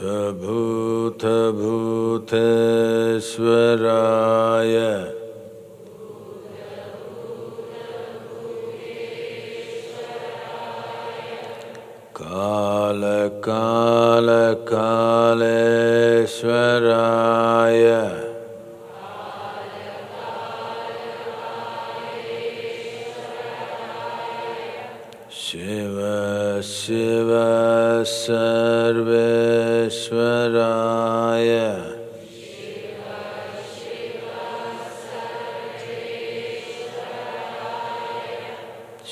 भूतभूतेश्वराय कालकालकालेश्वराय शिव शिव सर्वेश्वराय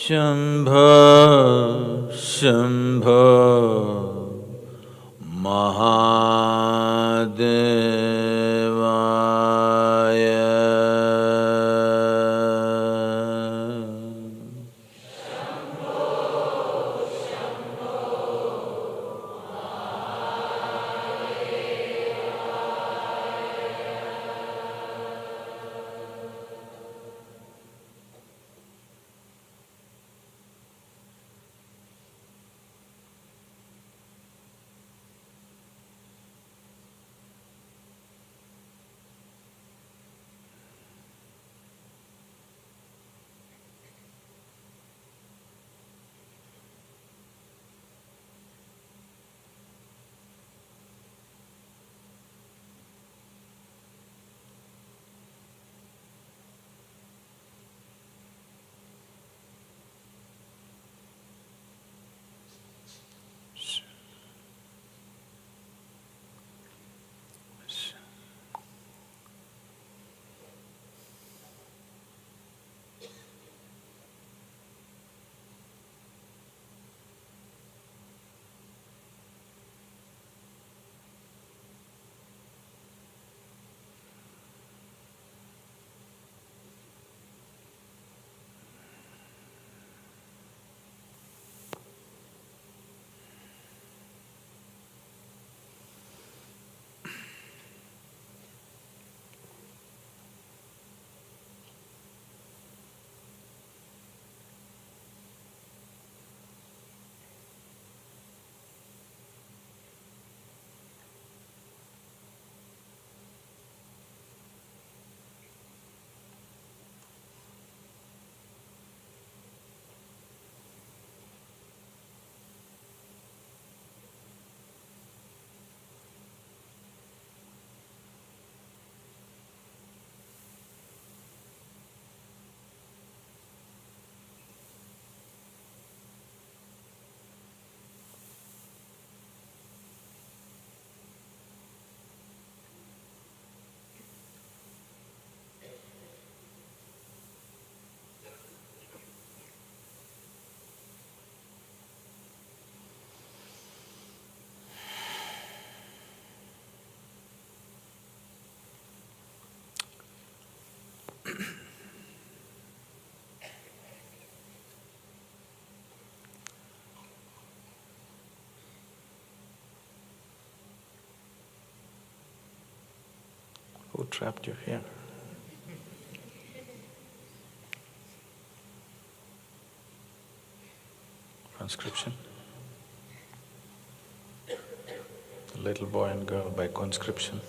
शंभो शंभो महादेवाय। Who trapped you here? Conscription? A little boy and girl by conscription.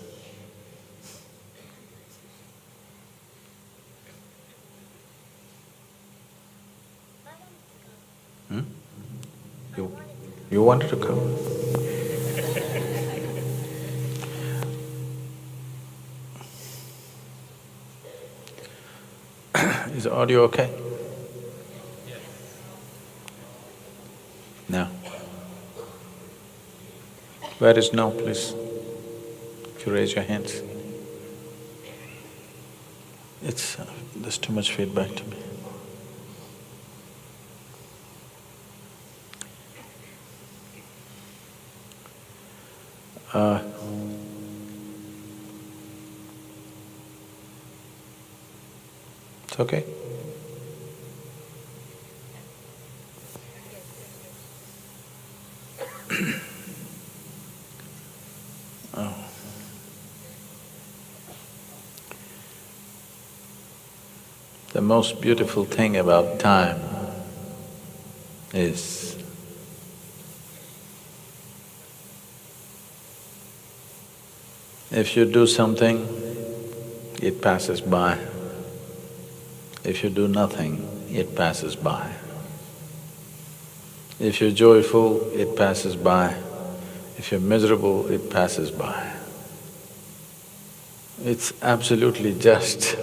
Hmm? You wanted to come? Is the audio okay? Now. Where is now, please? If you raise your hands. There's too much feedback to me. It's okay? Oh. The most beautiful thing about time is If you do something, it passes by. If you do nothing, it passes by. If you're joyful, it passes by. If you're miserable, it passes by. It's absolutely just,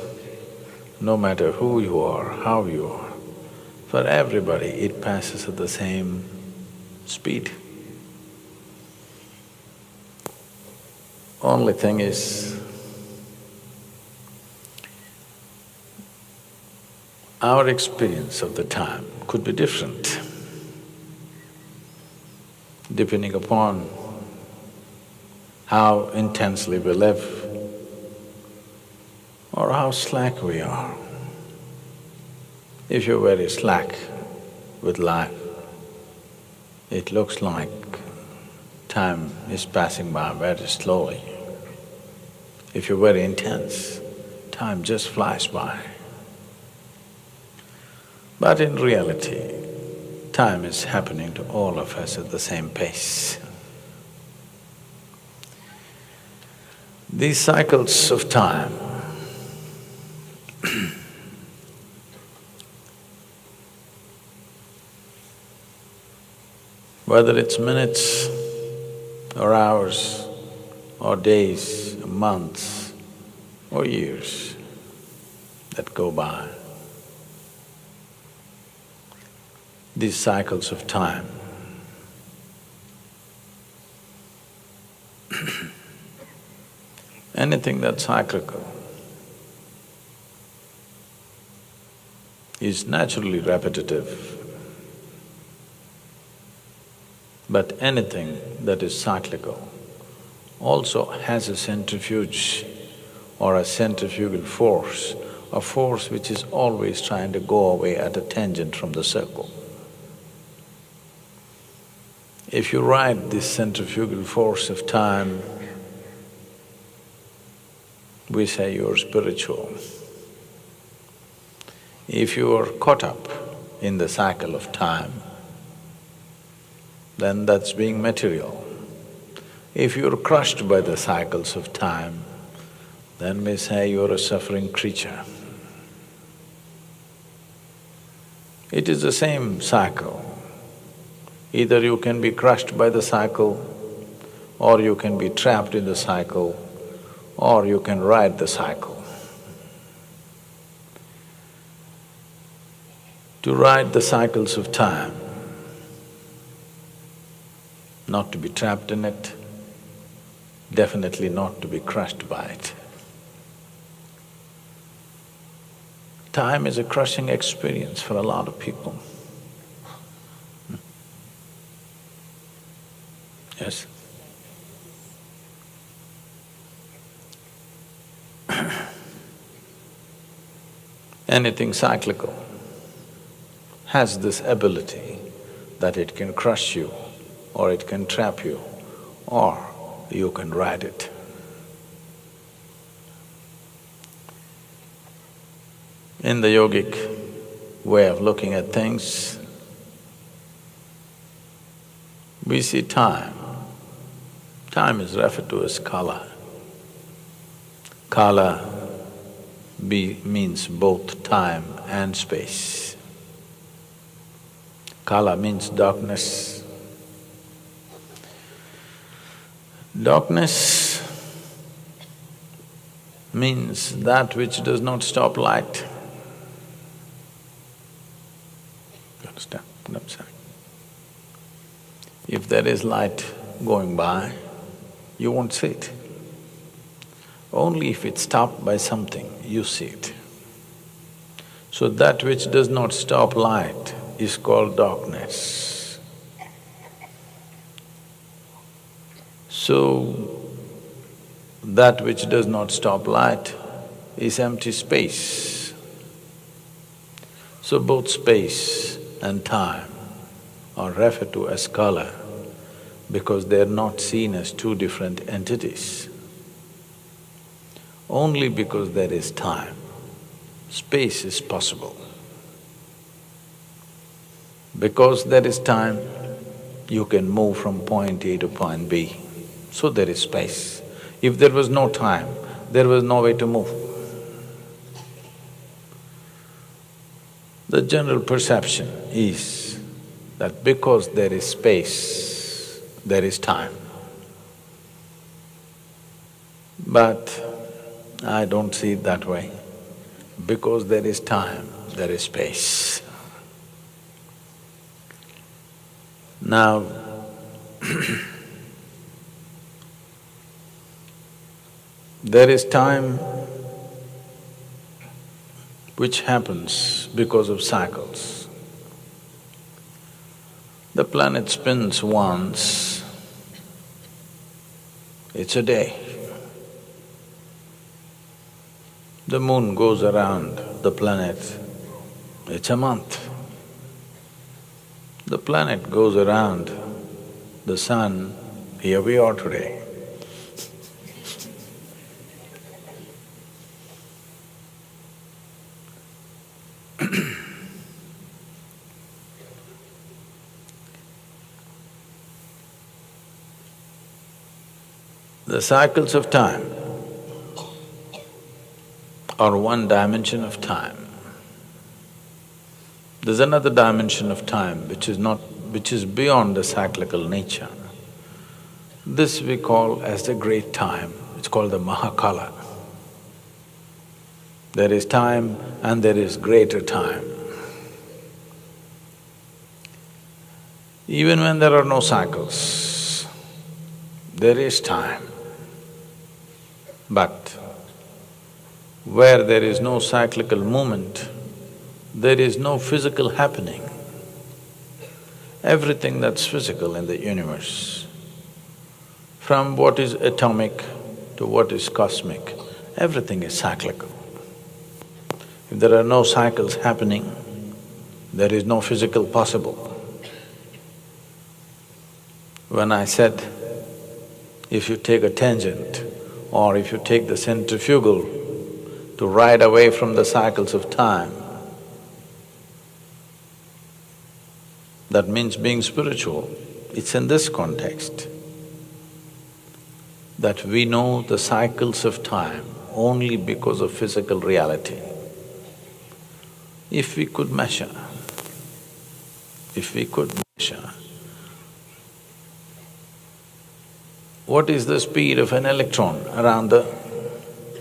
no matter who you are, how you are, for everybody it passes at the same speed. Only thing is, our experience of the time could be different depending upon how intensely we live or how slack we are. If you're very slack with life, it looks like time is passing by very slowly. If you're very intense, time just flies by. But in reality, time is happening to all of us at the same pace. These cycles of time whether it's minutes or hours or days, or months or years that go by, these cycles of time anything that's cyclical is naturally repetitive. But anything that is cyclical also has a centrifuge or a centrifugal force, a force which is always trying to go away at a tangent from the circle. If you ride this centrifugal force of time, we say you're spiritual. If you are caught up in the cycle of time, then that's being material. If you're crushed by the cycles of time, then we say you're a suffering creature. It is the same cycle. Either you can be crushed by the cycle, or you can be trapped in the cycle, or you can ride the cycle. To ride the cycles of time, not to be trapped in it, definitely not to be crushed by it. Time is a crushing experience for a lot of people. Yes? Anything cyclical has this ability that it can crush you, or it can trap you, or you can ride it. In the yogic way of looking at things, we see time. Time is referred to as kala. Kala means both time and space. Kala means darkness. Darkness means that which does not stop light. You understand what I'm saying? If there is light going by, you won't see it. Only if it's stopped by something, you see it. So that which does not stop light is called darkness. So, that which does not stop light is empty space. So both space and time are referred to as kala because they're not seen as two different entities. Only because there is time, space is possible. Because there is time, you can move from point A to point B, so there is space. If there was no time, there was no way to move. The general perception is that because there is space, there is time. But I don't see it that way. Because there is time, there is space. Now, there is time which happens because of cycles. The planet spins once, it's a day. The moon goes around the planet, it's a month. The planet goes around the sun, here we are today. The cycles of time are one dimension of time. There's another dimension of time which is beyond the cyclical nature. This we call as the great time, it's called the Mahakala. There is time and there is greater time. Even when there are no cycles, there is time. But where there is no cyclical movement, there is no physical happening. Everything that's physical in the universe, from what is atomic to what is cosmic, everything is cyclical. If there are no cycles happening, there is no physical possible. When I said, if you take a tangent or if you take the centrifugal to ride away from the cycles of time, that means being spiritual. It's in this context that we know the cycles of time only because of physical reality. If we could measure, what is the speed of an electron around the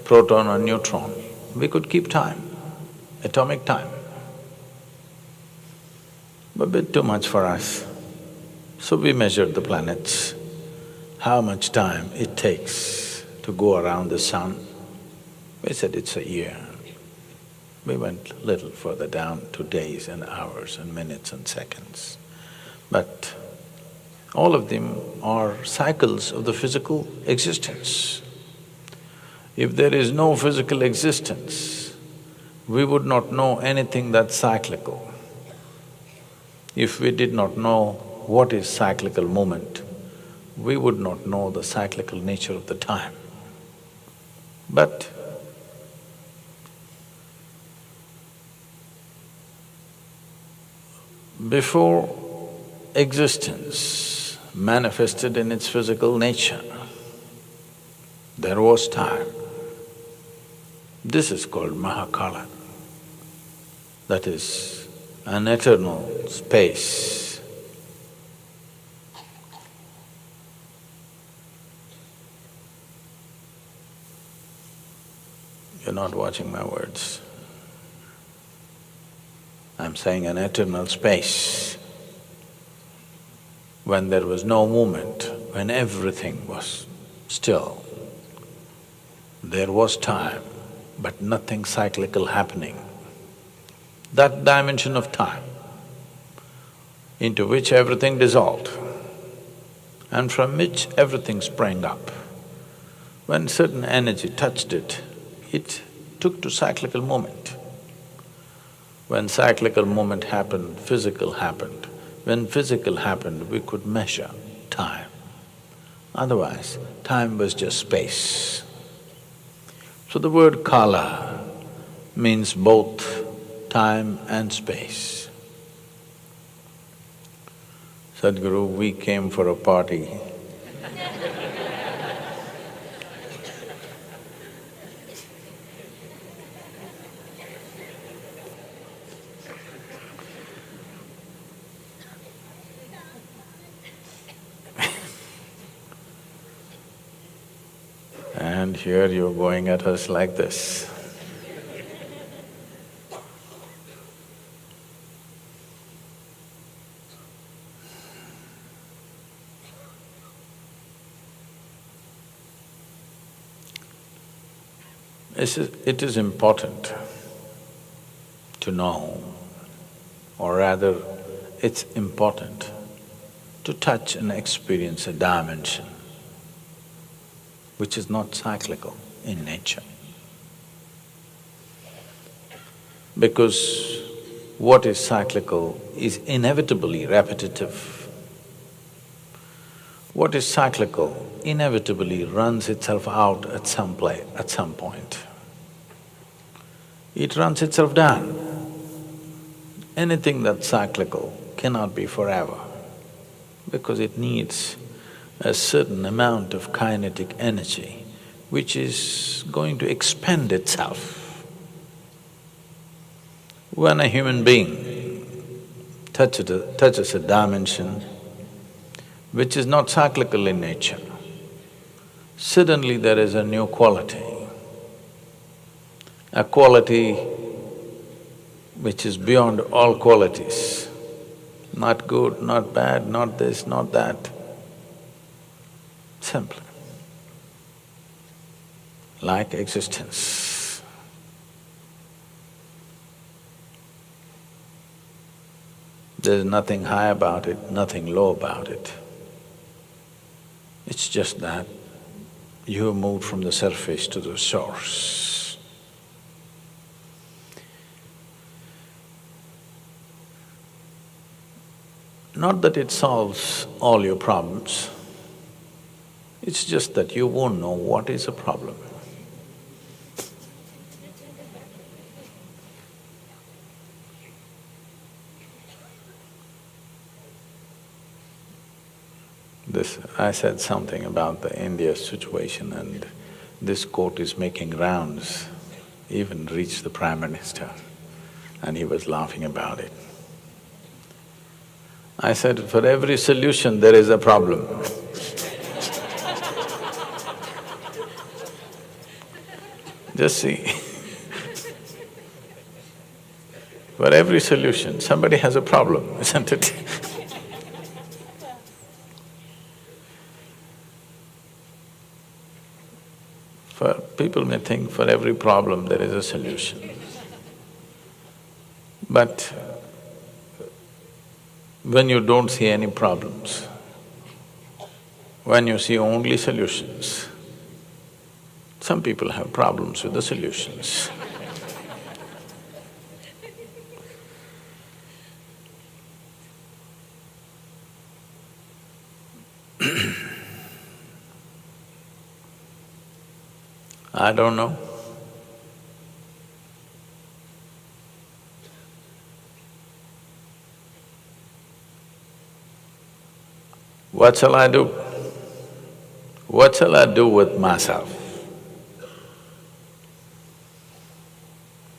proton or neutron, we could keep time, atomic time. A bit too much for us. So we measured the planets, how much time it takes to go around the sun. We said it's a year. We went little further down to days and hours and minutes and seconds. But all of them are cycles of the physical existence. If there is no physical existence, we would not know anything that's cyclical. If we did not know what is cyclical movement, we would not know the cyclical nature of the time. But before existence manifested in its physical nature, there was time. This is called Mahakala. That is an eternal space. You're not watching my words. I'm saying an eternal space. When there was no movement, when everything was still, there was time, but nothing cyclical happening. That dimension of time into which everything dissolved and from which everything sprang up. When certain energy touched it, it took to cyclical movement. When cyclical movement happened, physical happened. When physical happened, we could measure time. Otherwise, time was just space. So the word kala means both time and space. Sadhguru, we came for a party. And here you're going at us like this. It is important to know, or rather, it's important to touch and experience a dimension which is not cyclical in nature. Because what is cyclical is inevitably repetitive. What is cyclical inevitably runs itself out at some point. It runs itself down. Anything that's cyclical cannot be forever because it needs a certain amount of kinetic energy which is going to expend itself. When a human being touches a dimension which is not cyclical in nature, suddenly there is a new quality, a quality which is beyond all qualities, not good, not bad, not this, not that, simply like existence. There's nothing high about it, nothing low about it. It's just that you have moved from the surface to the source. Not that it solves all your problems, it's just that you won't know what is a problem. I said something about the India situation and this quote is making rounds, even reached the Prime Minister and he was laughing about it. I said, for every solution there is a problem. Just see. For every solution, somebody has a problem, isn't it? People may think for every problem there is a solution. But when you don't see any problems, when you see only solutions, some people have problems with the solutions. I don't know. What shall I do? What shall I do with myself?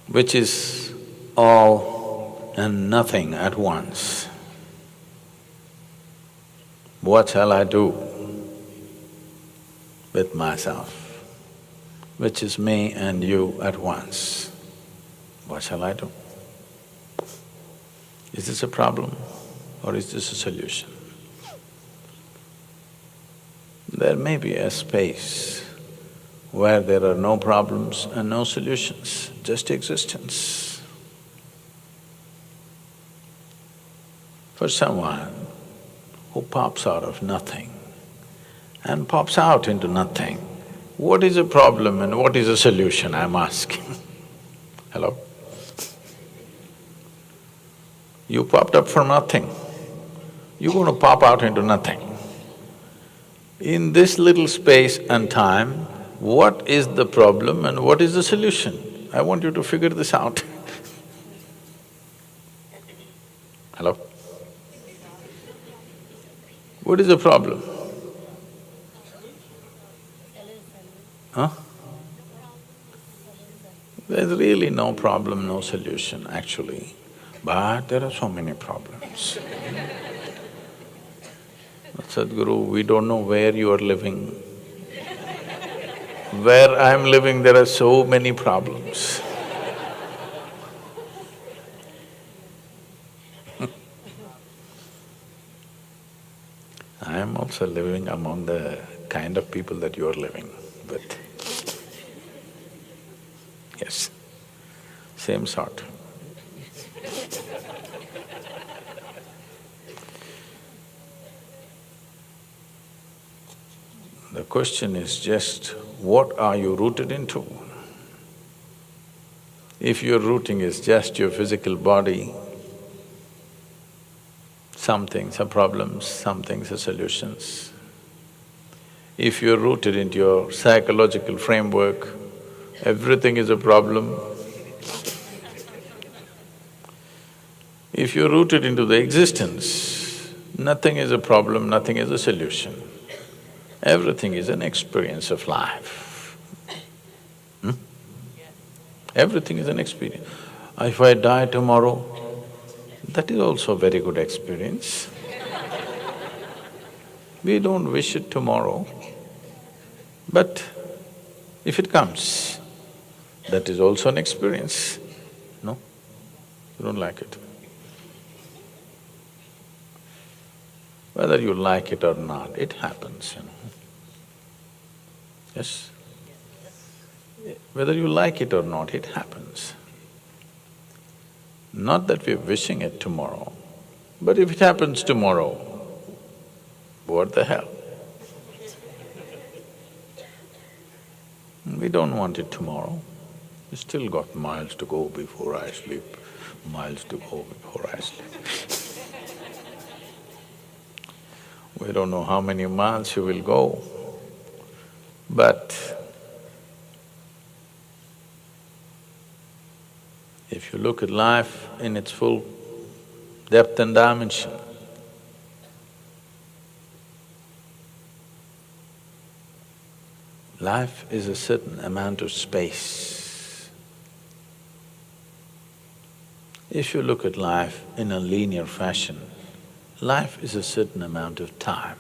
Which is all and nothing at once. What shall I do with myself? Which is me and you at once. What shall I do? Is this a problem or is this a solution? There may be a space where there are no problems and no solutions, just existence. For someone who pops out of nothing and pops out into nothing, what is a problem and what is a solution, I'm asking? Hello? You popped up from nothing, you're going to pop out into nothing. In this little space and time, what is the problem and what is the solution? I want you to figure this out. Hello? What is the problem? Huh? There's really no problem, no solution actually, but there are so many problems. Sadhguru, we don't know where you are living. Where I'm living, there are so many problems. I am also living among the kind of people that you are living, but yes, same sort. The question is just, what are you rooted into? If your rooting is just your physical body, some things are problems, some things are solutions. If you're rooted into your psychological framework, everything is a problem. If you're rooted into the existence, nothing is a problem, nothing is a solution. Everything is an experience of life. Everything is an experience. If I die tomorrow, that is also a very good experience. We don't wish it tomorrow, but if it comes, that is also an experience. No? You don't like it. Whether you like it or not, it happens, you know. Yes? Whether you like it or not, it happens. Not that we're wishing it tomorrow, but if it happens tomorrow, what the hell? We don't want it tomorrow. We still got miles to go before I sleep, miles to go before I sleep. We don't know how many miles you will go, but if you look at life in its full depth and dimension, life is a certain amount of space. If you look at life in a linear fashion, life is a certain amount of time.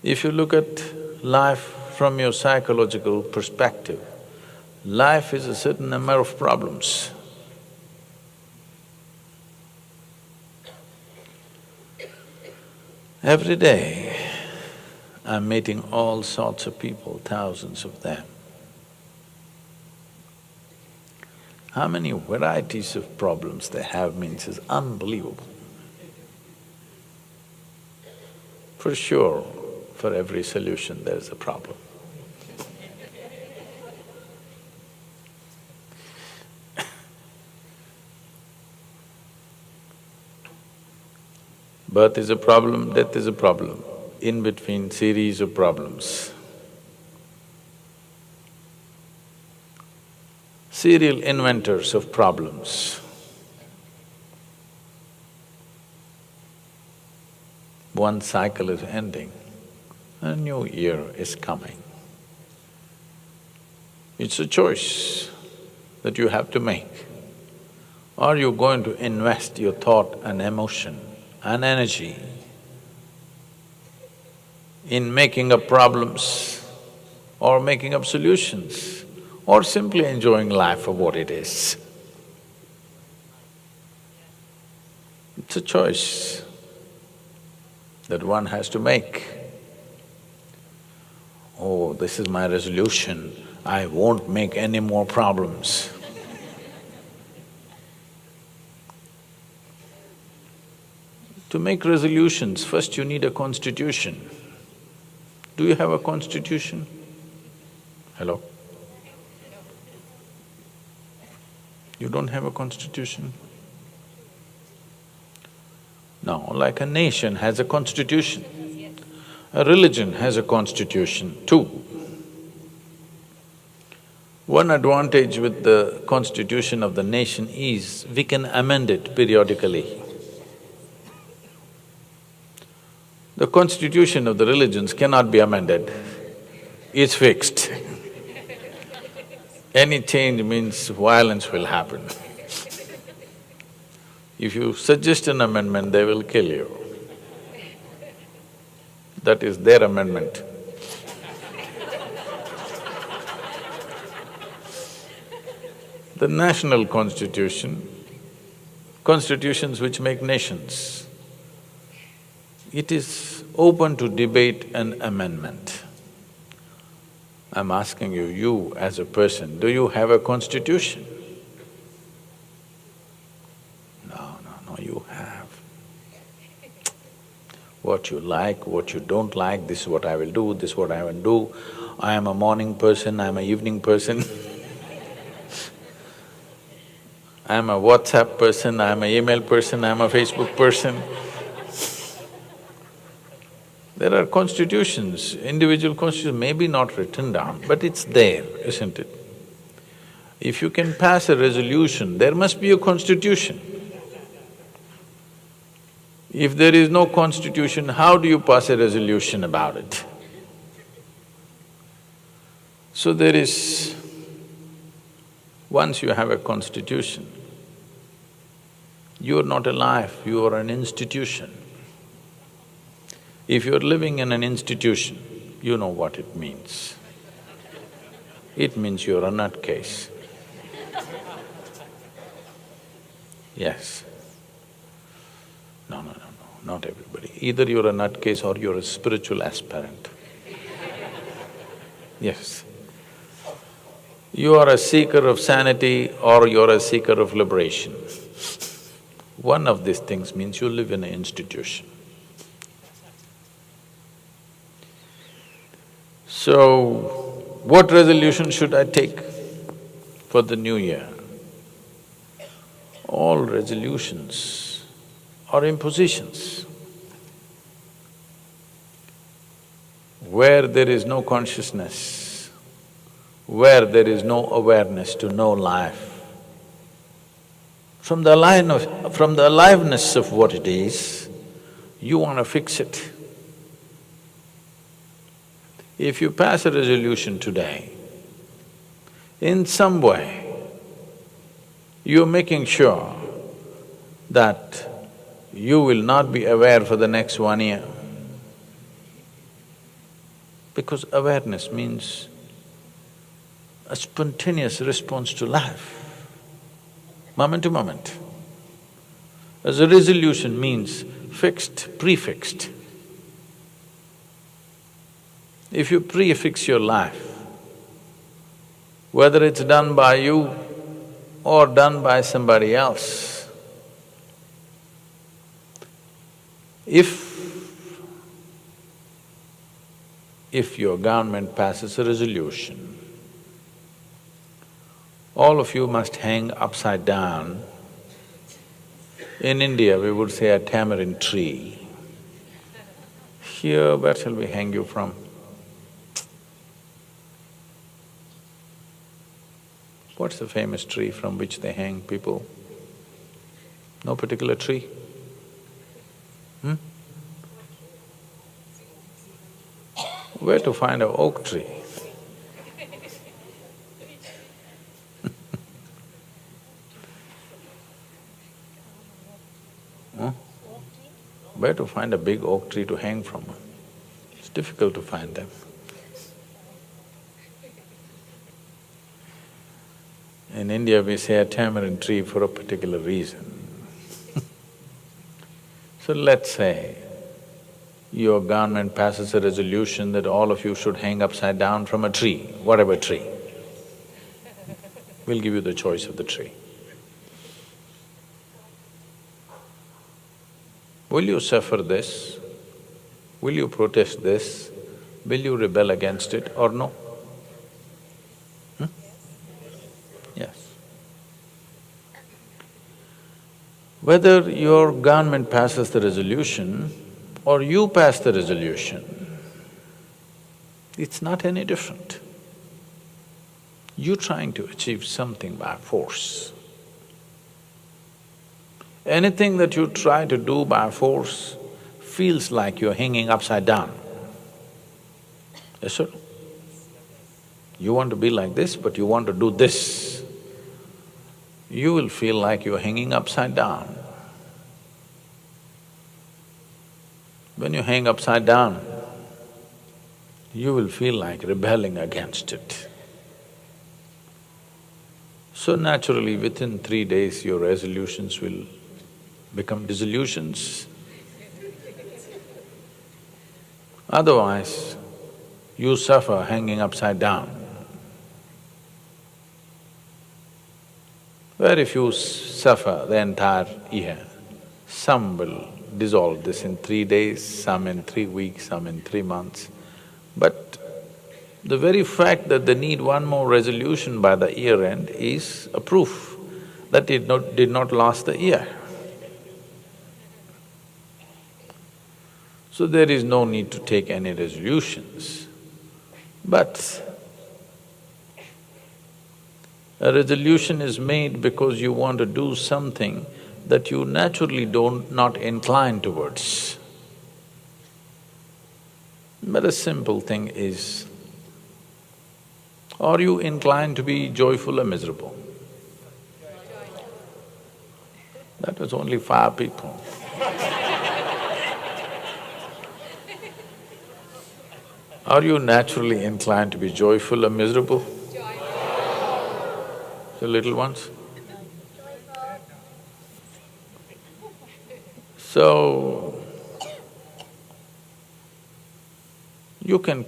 If you look at life from your psychological perspective, life is a certain number of problems. Every day, I'm meeting all sorts of people, thousands of them. How many varieties of problems they have means is unbelievable. For sure, for every solution there is a problem. Birth is a problem, death is a problem, in between series of problems. Serial inventors of problems. One cycle is ending, a new year is coming. It's a choice that you have to make. Are you going to invest your thought and emotion and energy in making up problems or making up solutions or simply enjoying life for what it is? It's a choice that one has to make. Oh, this is my resolution, I won't make any more problems. To make resolutions, first you need a constitution. Do you have a constitution? Hello? You don't have a constitution? No, like a nation has a constitution, a religion has a constitution too. One advantage with the constitution of the nation is we can amend it periodically. The constitution of the religions cannot be amended, it's fixed. Any change means violence will happen. If you suggest an amendment, they will kill you. That is their amendment. The national constitution, constitutions which make nations, it is open to debate and amendment. I'm asking you, you as a person, do you have a constitution? No, you have. What you like, what you don't like, this is what I will do, this is what I will do. I am a morning person, I am a evening person I am a WhatsApp person, I am a email person, I am a Facebook person. There are constitutions, individual constitutions, maybe not written down, but it's there, isn't it? If you can pass a resolution, there must be a constitution. If there is no constitution, how do you pass a resolution about it? So there is… once you have a constitution, you are not a life, you are an institution. If you're living in an institution, you know what it means. It means you're a nutcase. Yes. No, not everybody. Either you're a nutcase or you're a spiritual aspirant. Yes. You are a seeker of sanity or you're a seeker of liberation. One of these things means you live in an institution. So, what resolution should I take for the new year? All resolutions are impositions. Where there is no consciousness, where there is no awareness to know life, from the aliveness of what it is, you want to fix it. If you pass a resolution today, in some way, you're making sure that you will not be aware for the next 1 year. Because awareness means a spontaneous response to life, moment to moment. As a resolution means fixed, prefixed. If you prefix your life, whether it's done by you or done by somebody else, if your government passes a resolution, all of you must hang upside down. In India, we would say a tamarind tree. Here, where shall we hang you from? What's the famous tree from which they hang people? No particular tree? Where to find an oak tree? Where to find a big oak tree to hang from? It's difficult to find them. In India, we say a tamarind tree for a particular reason. So let's say your government passes a resolution that all of you should hang upside down from a tree, whatever tree. We'll give you the choice of the tree. Will you suffer this? Will you protest this? Will you rebel against it or no? Yes. Whether your government passes the resolution or you pass the resolution, it's not any different. You're trying to achieve something by force. Anything that you try to do by force feels like you're hanging upside down. Yes, sir? You want to be like this, but you want to do this. You will feel like you're hanging upside down. When you hang upside down, you will feel like rebelling against it. So naturally, within 3 days, your resolutions will become dissolutions. Otherwise, you suffer hanging upside down. Where if you suffer the entire year, some will dissolve this in 3 days, some in 3 weeks, some in 3 months. But the very fact that they need one more resolution by the year end is a proof that it did not last the year. So there is no need to take any resolutions. But a resolution is made because you want to do something that you naturally not incline towards. But a simple thing is, are you inclined to be joyful or miserable? That was only 5 people. Are you naturally inclined to be joyful or miserable? The little ones? So, you can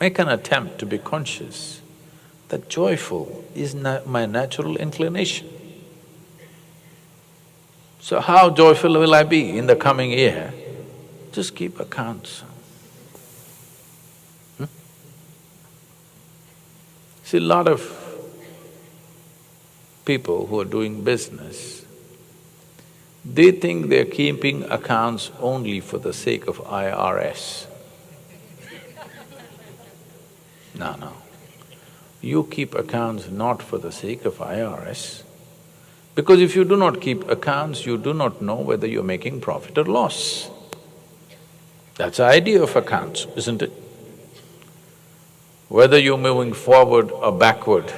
make an attempt to be conscious that joyful is my natural inclination. So how joyful will I be in the coming year? Just keep accounts. See, a lot of people who are doing business, they think they're keeping accounts only for the sake of IRS. No. You keep accounts not for the sake of IRS, because if you do not keep accounts, you do not know whether you're making profit or loss. That's the idea of accounts, isn't it? Whether you're moving forward or backward,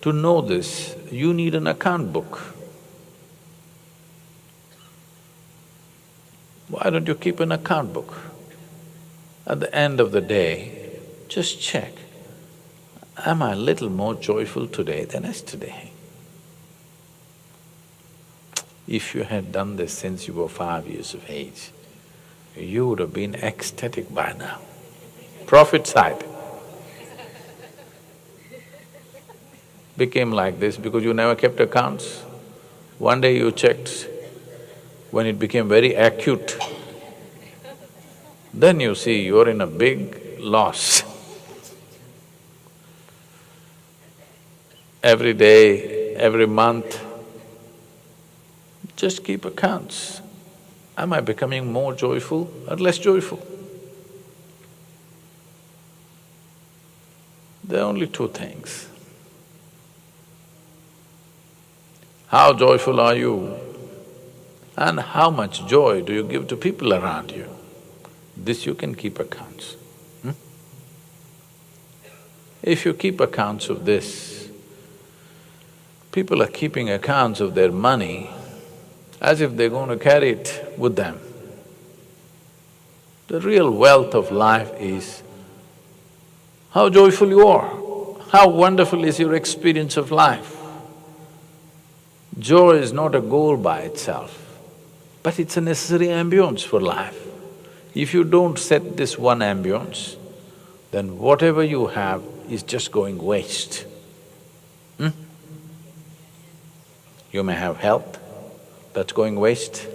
to know this, you need an account book. Why don't you keep an account book? At the end of the day, just check, am I a little more joyful today than yesterday? If you had done this since you were 5 years of age, you would have been ecstatic by now. Profit side became like this because you never kept accounts. One day you checked, when it became very acute, then you see you're in a big loss. Every day, every month, just keep accounts. Am I becoming more joyful or less joyful? There are only 2 things. How joyful are you and how much joy do you give to people around you? This you can keep accounts. If you keep accounts of this, people are keeping accounts of their money as if they're going to carry it with them. The real wealth of life is how joyful you are, how wonderful is your experience of life. Joy is not a goal by itself, but it's a necessary ambience for life. If you don't set this one ambience, then whatever you have is just going waste. You may have health, that's going waste,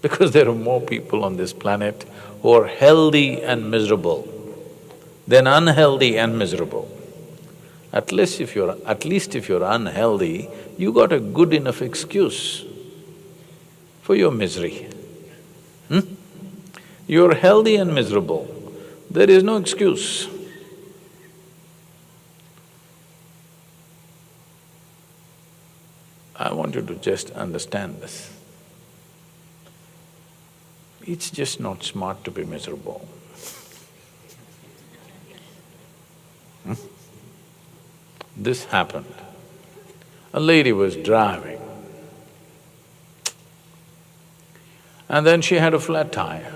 because there are more people on this planet who are healthy and miserable than unhealthy and miserable. At least if you're unhealthy, you got a good enough excuse for your misery. You're healthy and miserable, there is no excuse. I want you to just understand this. It's just not smart to be miserable. This happened. A lady was driving and then she had a flat tire.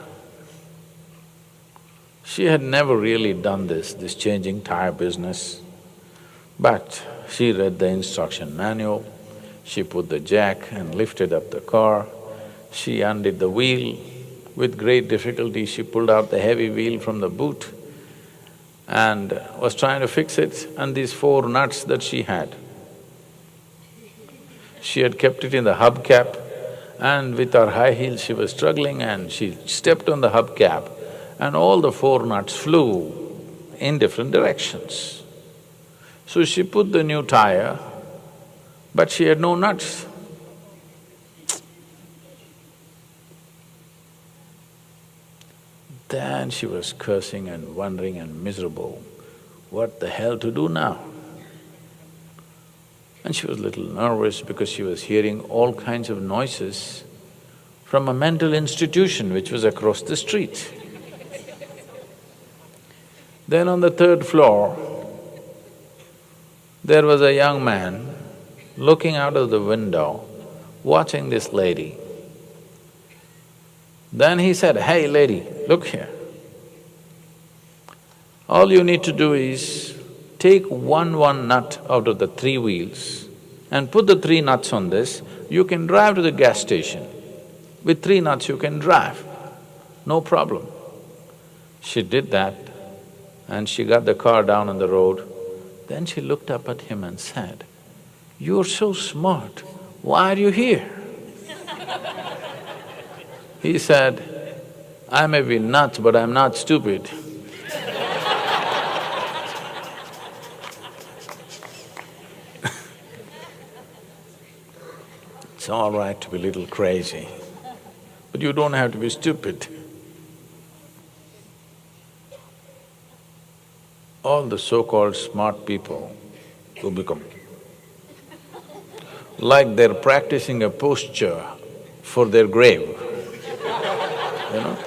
She had never really done this changing tire business. But she read the instruction manual, she put the jack and lifted up the car, she undid the wheel. With great difficulty, she pulled out the heavy wheel from the boot and was trying to fix it, and these 4 nuts that she had kept it in the hubcap, and with her high heels she was struggling, and she stepped on the hubcap and all the 4 nuts flew in different directions. So she put the new tire, but she had no nuts. Then she was cursing and wondering and miserable, what the hell to do now? And she was a little nervous because she was hearing all kinds of noises from a mental institution which was across the street. Then on the 3rd floor, there was a young man looking out of the window, watching this lady. Then he said, "Hey lady, look here. All you need to do is take one nut out of the 3 wheels and put the 3 nuts on this, you can drive to the gas station. With 3 nuts you can drive, no problem." She did that and she got the car down on the road. Then she looked up at him and said, "You're so smart, why are you here?" He said, "I may be nuts, but I'm not stupid." It's all right to be a little crazy, but you don't have to be stupid. All the so-called smart people who become like they're practicing a posture for their grave, you know.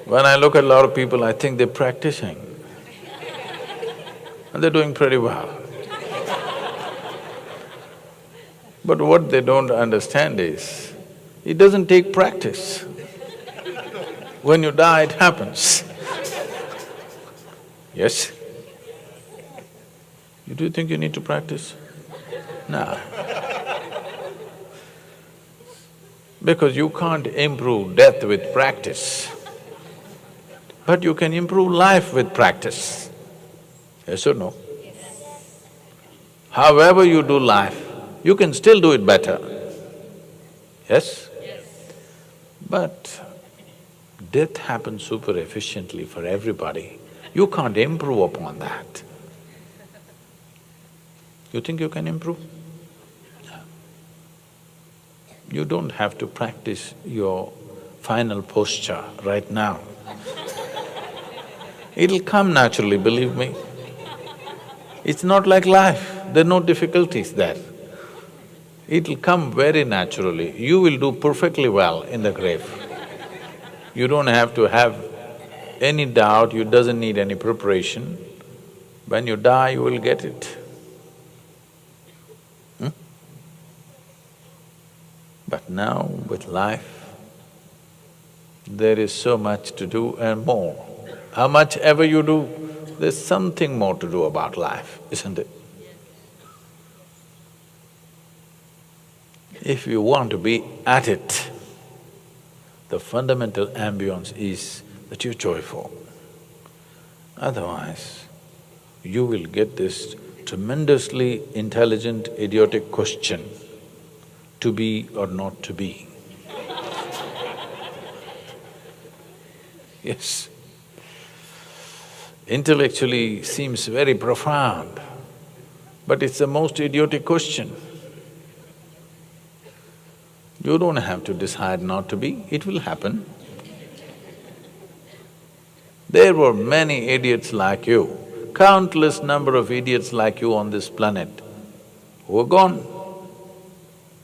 When I look at a lot of people, I think they're practicing and they're doing pretty well. But what they don't understand is, it doesn't take practice. When you die, it happens. Yes? Do you think you need to practice? No. Because you can't improve death with practice, but you can improve life with practice. Yes or no? However you do life, you can still do it better. Yes? But death happens super efficiently for everybody. You can't improve upon that. You think you can improve? No. You don't have to practice your final posture right now. It'll come naturally, believe me. It's not like life, there are no difficulties there. It'll come very naturally. You will do perfectly well in the grave. You don't have to have any doubt, you doesn't need any preparation. When you die, you will get it. But now with life, there is so much to do and more. How much ever you do, there's something more to do about life, isn't it? If you want to be at it, the fundamental ambience is that you're joyful. Otherwise, you will get this tremendously intelligent, idiotic question, to be or not to be. Yes. Intellectually seems very profound, but it's the most idiotic question. You don't have to decide not to be, it will happen. There were many idiots like you, countless number of idiots like you on this planet who are gone.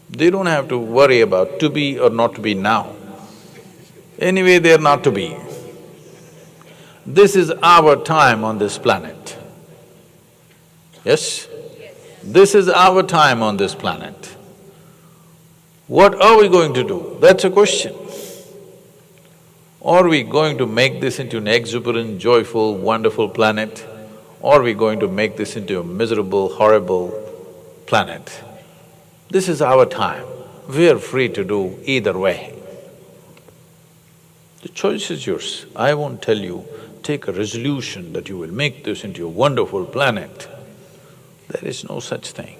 They don't have to worry about to be or not to be now. Anyway, they're not to be. This is our time on this planet. Yes? This is our time on this planet. What are we going to do? That's a question. Are we going to make this into an exuberant, joyful, wonderful planet? or we're going to make this into a miserable, horrible planet. This is our time. We are free to do either way. The choice is yours. I won't tell you, take a resolution that you will make this into a wonderful planet. There is no such thing.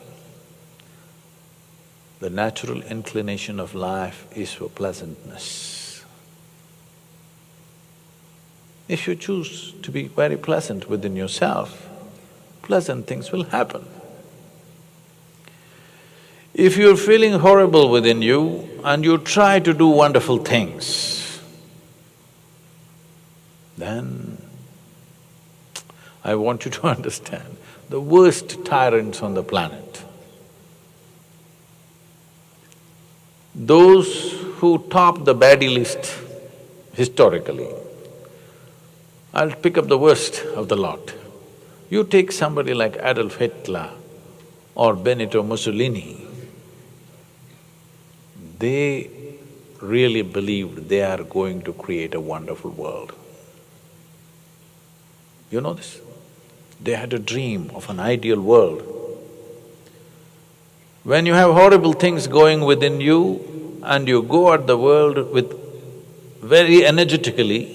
The natural inclination of life is for pleasantness. If you choose to be very pleasant within yourself, pleasant things will happen. If you're feeling horrible within you and you try to do wonderful things, then I want you to understand the worst tyrants on the planet, those who top the baddie list historically, I'll pick up the worst of the lot. You take somebody like Adolf Hitler or Benito Mussolini, they really believed they are going to create a wonderful world. You know this? They had a dream of an ideal world. When you have horrible things going within you and you go at the world with very energetically,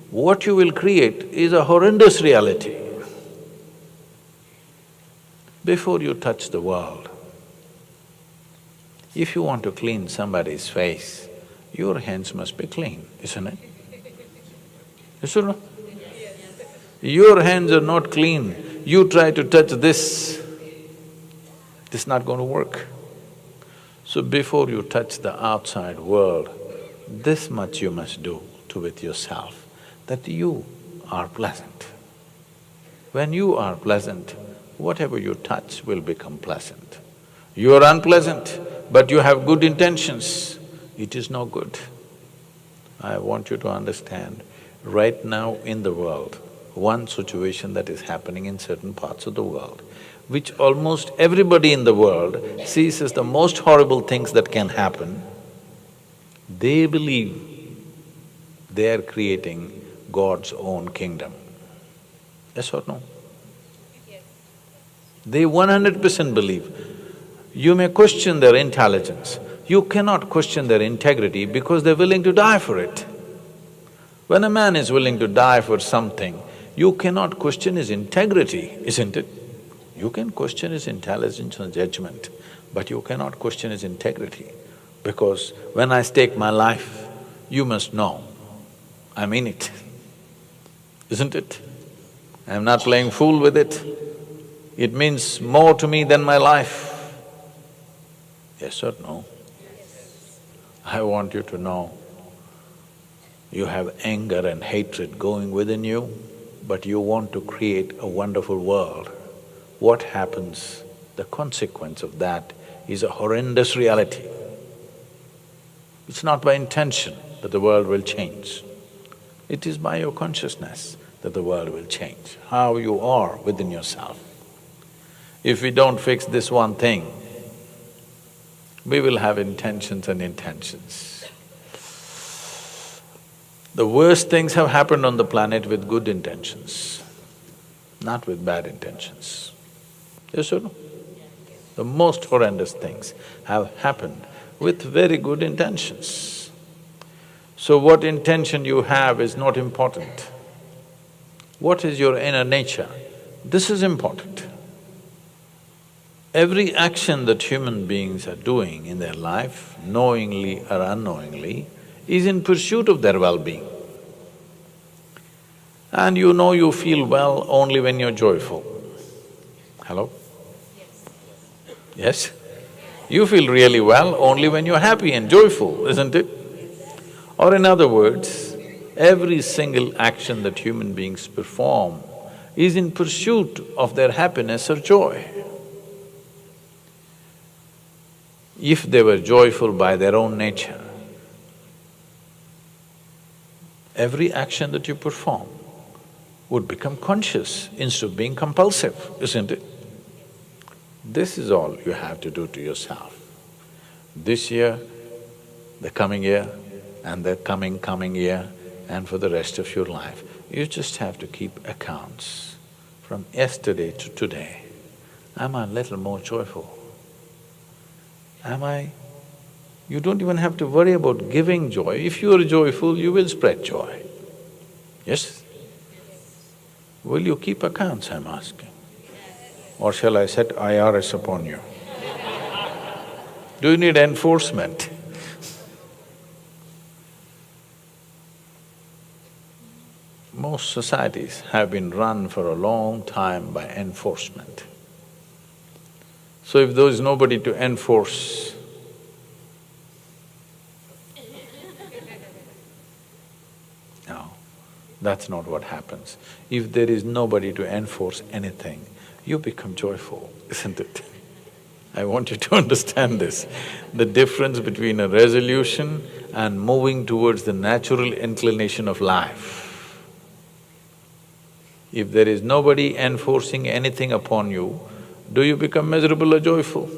what you will create is a horrendous reality. Before you touch the world, if you want to clean somebody's face, your hands must be clean, isn't it? Yes or no? Your hands are not clean, you try to touch this not going to work. So before you touch the outside world, this much you must do to with yourself, that you are pleasant. When you are pleasant, whatever you touch will become pleasant. You are unpleasant, but you have good intentions, it is no good. I want you to understand, right now in the world, one situation that is happening in certain parts of the world, which almost everybody in the world sees as the most horrible things that can happen, they believe they are creating God's own kingdom. Yes or no? Yes. They 100% believe. You may question their intelligence, you cannot question their integrity because they're willing to die for it. When a man is willing to die for something, you cannot question his integrity, isn't it? You can question his intelligence and judgment, but you cannot question his integrity. Because when I stake my life, you must know, I mean it, isn't it? I'm not playing fool with it. It means more to me than my life. Yes or no? I want you to know, you have anger and hatred going within you, but you want to create a wonderful world. What happens? The consequence of that is a horrendous reality. It's not by intention that the world will change. It is by your consciousness that the world will change, how you are within yourself. If we don't fix this one thing, we will have intentions and intentions. The worst things have happened on the planet with good intentions, not with bad intentions. Yes or no? The most horrendous things have happened with very good intentions. So what intention you have is not important. What is your inner nature? This is important. Every action that human beings are doing in their life, knowingly or unknowingly, is in pursuit of their well-being. And you know you feel well only when you're joyful. Hello? Yes? You feel really well only when you're happy and joyful, isn't it? Or in other words, every single action that human beings perform is in pursuit of their happiness or joy. If they were joyful by their own nature, every action that you perform would become conscious instead of being compulsive, isn't it? This is all you have to do to yourself. This year, the coming year, and the coming year, and for the rest of your life, you just have to keep accounts from yesterday to today, am I a little more joyful? Am I… You don't even have to worry about giving joy. If you are joyful, you will spread joy. Yes? Will you keep accounts, I'm asking? Or shall I set IRS upon you? Do you need enforcement? Most societies have been run for a long time by enforcement. So if there is nobody to enforce, no, that's not what happens. If there is nobody to enforce anything, you become joyful, isn't it? I want you to understand this, the difference between a resolution and moving towards the natural inclination of life. If there is nobody enforcing anything upon you, do you become miserable or joyful?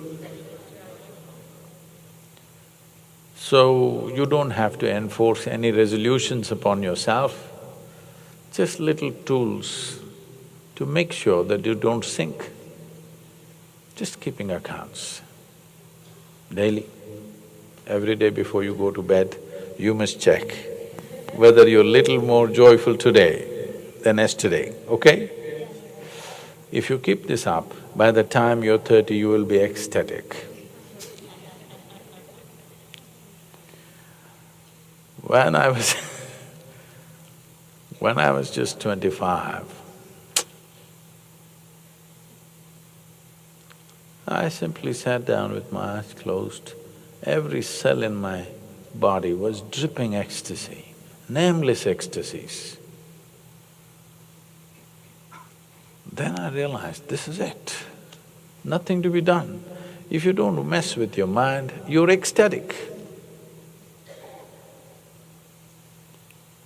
So, you don't have to enforce any resolutions upon yourself, just little tools to make sure that you don't sink. Just keeping accounts. Daily, every day before you go to bed, you must check whether you're little more joyful today than yesterday, okay? If you keep this up, by the time you're 30, you will be ecstatic. When I was when I was just 25, I simply sat down with my eyes closed. Every cell in my body was dripping ecstasy, nameless ecstasies. Then I realized, this is it, nothing to be done. If you don't mess with your mind, you're ecstatic.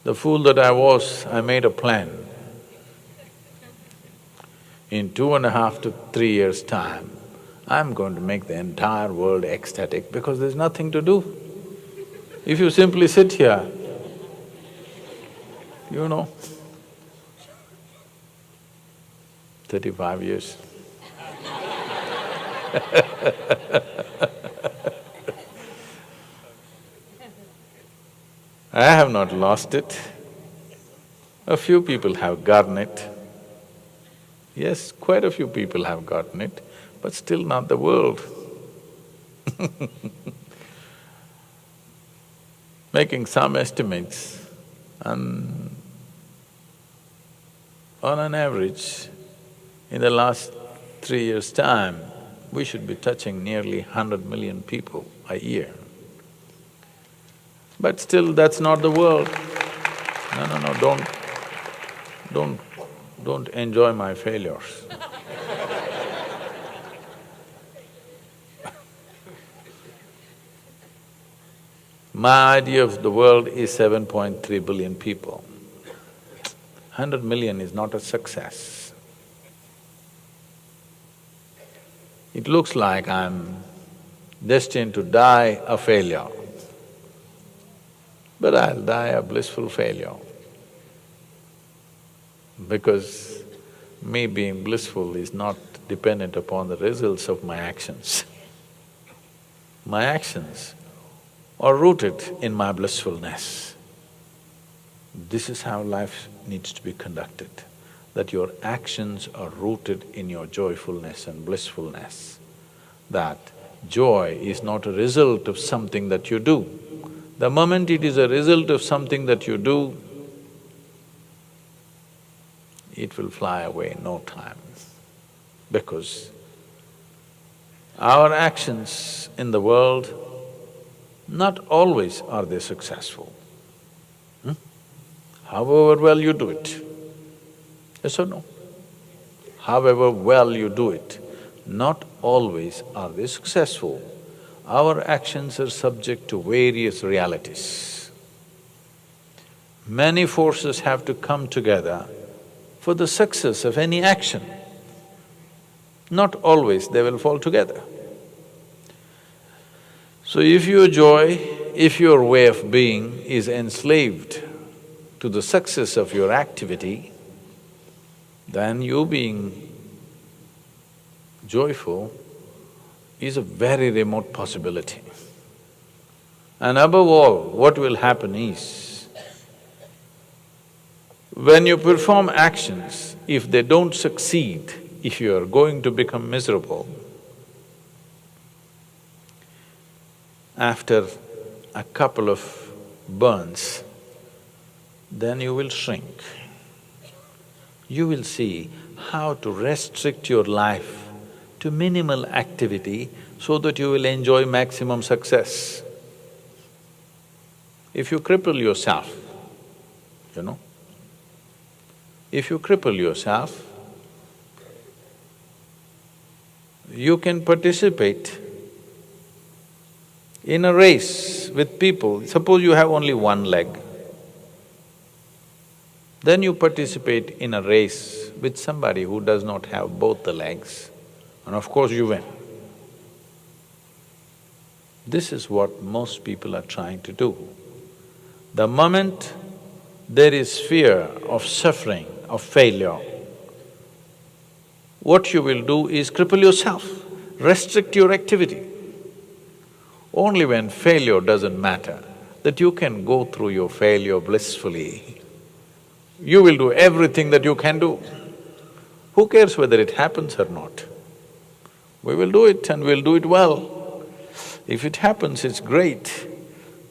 The fool that I was, I made a plan. In 2.5 to 3 years' time, I'm going to make the entire world ecstatic because there's nothing to do. If you simply sit here, you know, 35 years. I have not lost it. A few people have gotten it. Yes, quite a few people have gotten it, but still not the world. Making some estimates, and on an average, in the last 3 years' time, we should be touching nearly 100 million people a year. But still, that's not the world. No, don't enjoy my failures. My idea of the world is 7.3 billion people. 100 million is not a success. It looks like I'm destined to die a failure, but I'll die a blissful failure. Because me being blissful is not dependent upon the results of my actions. My actions are rooted in my blissfulness. This is how life needs to be conducted, that your actions are rooted in your joyfulness and blissfulness, that joy is not a result of something that you do. The moment it is a result of something that you do, it will fly away in no time, because our actions in the world, not always are they successful. However well you do it, yes or no? However well you do it, not always are they successful. Our actions are subject to various realities. Many forces have to come together for the success of any action. Not always they will fall together. So if your joy, if your way of being is enslaved to the success of your activity, then you being joyful is a very remote possibility. And above all, what will happen is, when you perform actions, if they don't succeed, if you are going to become miserable, after a couple of burns, then you will shrink. You will see how to restrict your life to minimal activity so that you will enjoy maximum success. If you cripple yourself, you know, if you cripple yourself, you can participate in a race with people. Suppose you have only one leg, then you participate in a race with somebody who does not have both the legs, and of course you win. This is what most people are trying to do. The moment there is fear of suffering, of failure, what you will do is cripple yourself, restrict your activity. Only when failure doesn't matter, that you can go through your failure blissfully, you will do everything that you can do. Who cares whether it happens or not? We will do it and we'll do it well. If it happens, it's great.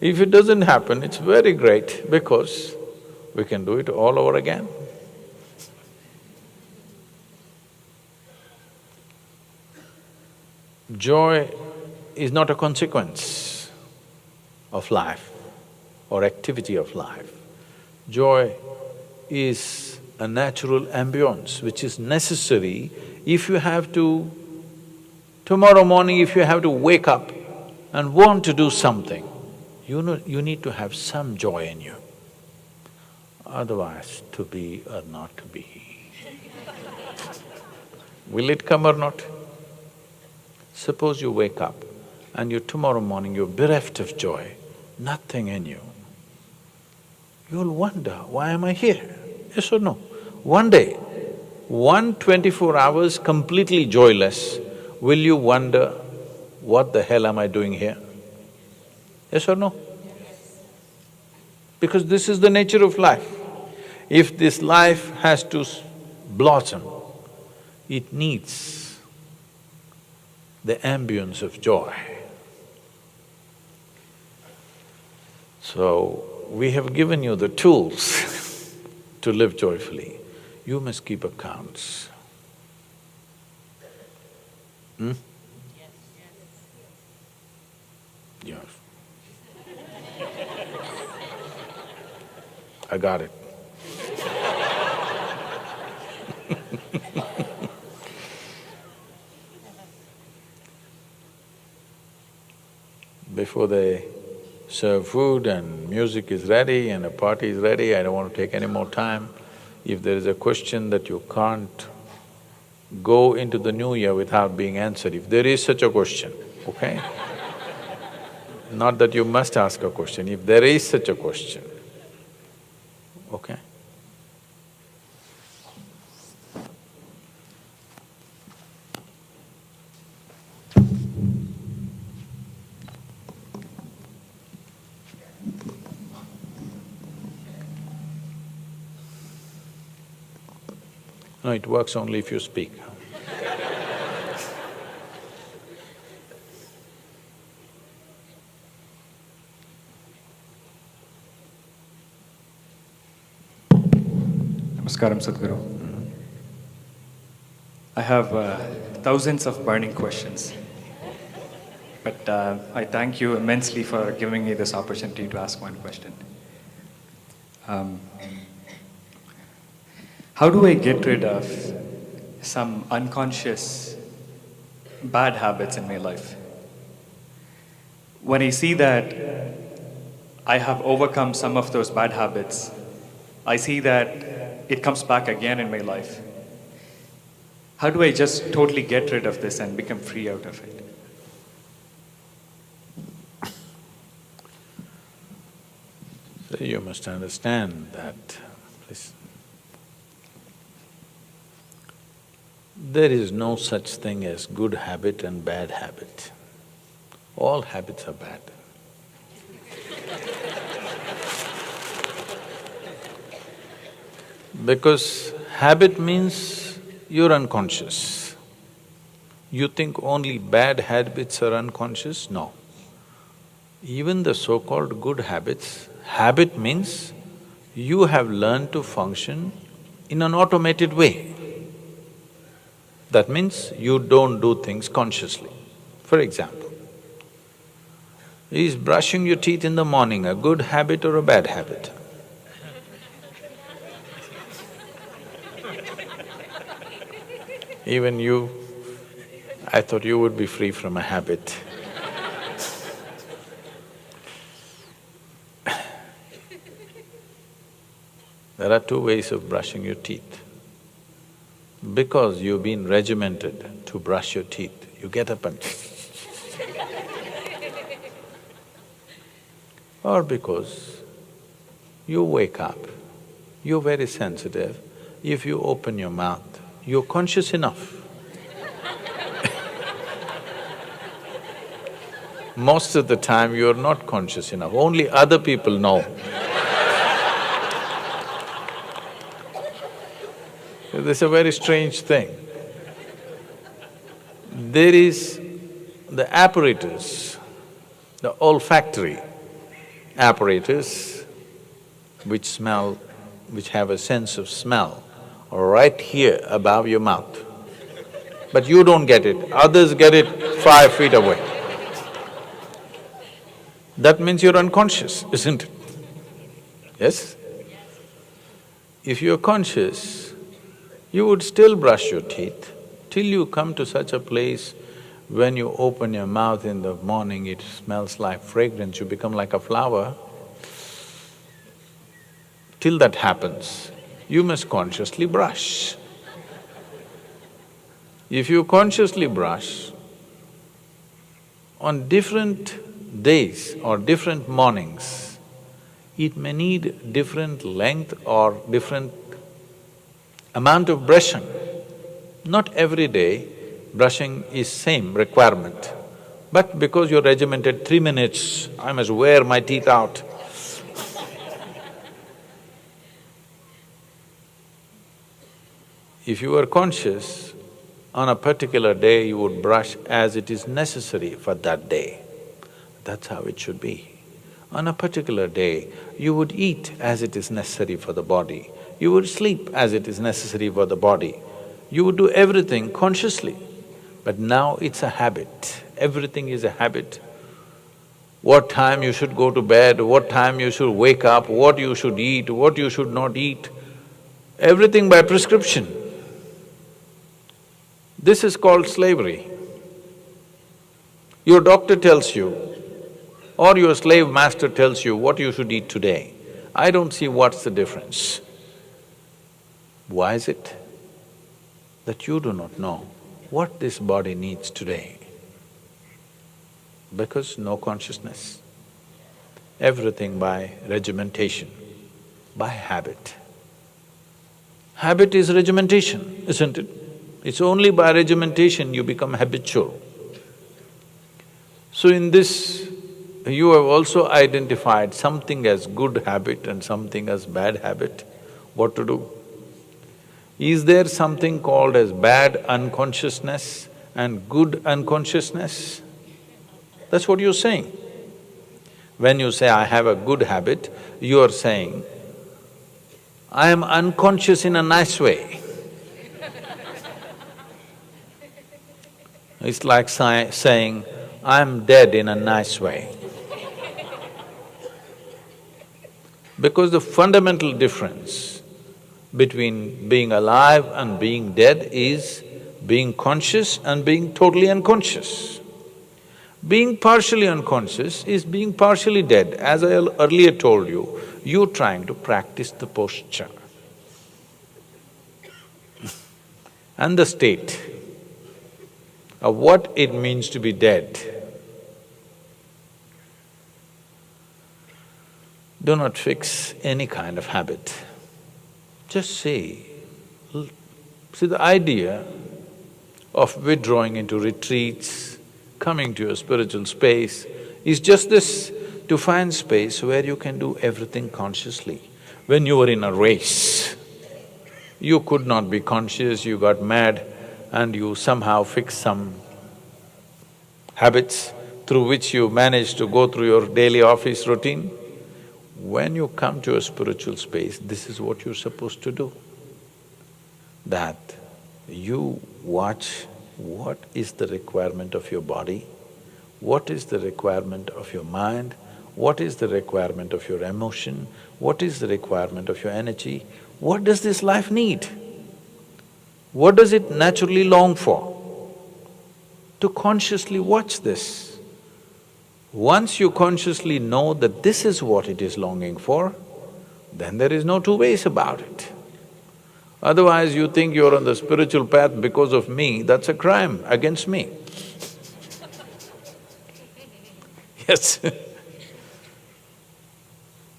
If it doesn't happen, it's very great because we can do it all over again. Joy is not a consequence of life or activity of life. Joy is a natural ambience which is necessary if you have to… Tomorrow morning if you have to wake up and want to do something, you know, you need to have some joy in you. Otherwise, to be or not to be. Will it come or not? Suppose you wake up and tomorrow morning you're bereft of joy, nothing in you. You'll wonder, why am I here? Yes or no? One day, 24 hours completely joyless, will you wonder, what the hell am I doing here? Yes or no? Because this is the nature of life. If this life has to blossom, it needs the ambience of joy. So, we have given you the tools to live joyfully. You must keep accounts. Yes. I got it. Before they serve food and music is ready and a party is ready, I don't want to take any more time. If there is a question that you can't go into the new year without being answered, if there is such a question, okay? Not that you must ask a question, if there is such a question, okay? No, it works only if you speak. Namaskaram, Sadhguru. I have thousands of burning questions, but I thank you immensely for giving me this opportunity to ask one question. How do I get rid of some unconscious bad habits in my life? When I see that I have overcome some of those bad habits, I see that it comes back again in my life. How do I just totally get rid of this and become free out of it? So you must understand that, listen, There is no such thing as good habit and bad habit. All habits are bad. Because habit means you're unconscious. You think only bad habits are unconscious? No. Even the so-called good habits, habit means you have learned to function in an automated way. That means you don't do things consciously. For example, is brushing your teeth in the morning a good habit or a bad habit? Even you, I thought you would be free from a habit. There are two ways of brushing your teeth. Because you've been regimented to brush your teeth, you get up and or because you wake up, you're very sensitive, if you open your mouth, you're conscious enough. Most of the time you're not conscious enough, only other people know. This is a very strange thing. There is the apparatus, the olfactory apparatus which have a sense of smell, are right here above your mouth. But you don't get it, others get it 5 feet away. That means you're unconscious, isn't it? Yes? If you're conscious, you would still brush your teeth till you come to such a place when you open your mouth in the morning, it smells like fragrance, you become like a flower. Till that happens, you must consciously brush. If you consciously brush, on different days or different mornings, it may need different length or different amount of brushing. Not every day brushing is same requirement, but because you're regimented 3 minutes, I must wear my teeth out. If you are conscious, on a particular day you would brush as it is necessary for that day. That's how it should be. On a particular day, you would eat as it is necessary for the body. You would sleep as it is necessary for the body. You would do everything consciously. But now it's a habit, everything is a habit. What time you should go to bed, what time you should wake up, what you should eat, what you should not eat, everything by prescription. This is called slavery. Your doctor tells you, or your slave master tells you what you should eat today. I don't see what's the difference. Why is it that you do not know what this body needs today? Because no consciousness. Everything by regimentation, by habit. Habit is regimentation, isn't it? It's only by regimentation you become habitual. So in this, you have also identified something as good habit and something as bad habit. What to do? Is there something called as bad unconsciousness and good unconsciousness? That's what you're saying. When you say, I have a good habit, you are saying, I am unconscious in a nice way. It's like saying, I'm dead in a nice way. Because the fundamental difference between being alive and being dead is being conscious and being totally unconscious. Being partially unconscious is being partially dead. As I earlier told you, you're trying to practice the posture and the state of what it means to be dead. Do not fix any kind of habit. Just see the idea of withdrawing into retreats, coming to a spiritual space, is just this, to find space where you can do everything consciously. When you were in a race, you could not be conscious, you got mad and you somehow fixed some habits through which you managed to go through your daily office routine. When you come to a spiritual space, this is what you're supposed to do. That you watch what is the requirement of your body, what is the requirement of your mind, what is the requirement of your emotion, what is the requirement of your energy, what does this life need? What does it naturally long for? To consciously watch this. Once you consciously know that this is what it is longing for, then there is no two ways about it. Otherwise you think you're on the spiritual path because of me, that's a crime against me. Yes.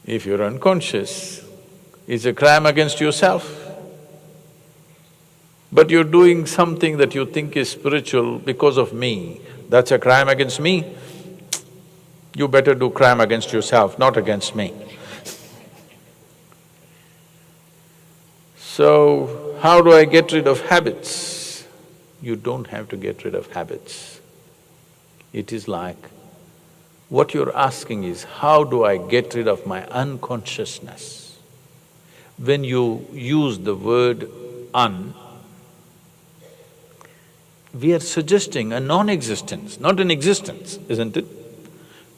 If you're unconscious, it's a crime against yourself. But you're doing something that you think is spiritual because of me, that's a crime against me. You better do crime against yourself, not against me. So, how do I get rid of habits? You don't have to get rid of habits. It is like, what you're asking is, how do I get rid of my unconsciousness? When you use the word un, we are suggesting a non-existence, not an existence, isn't it?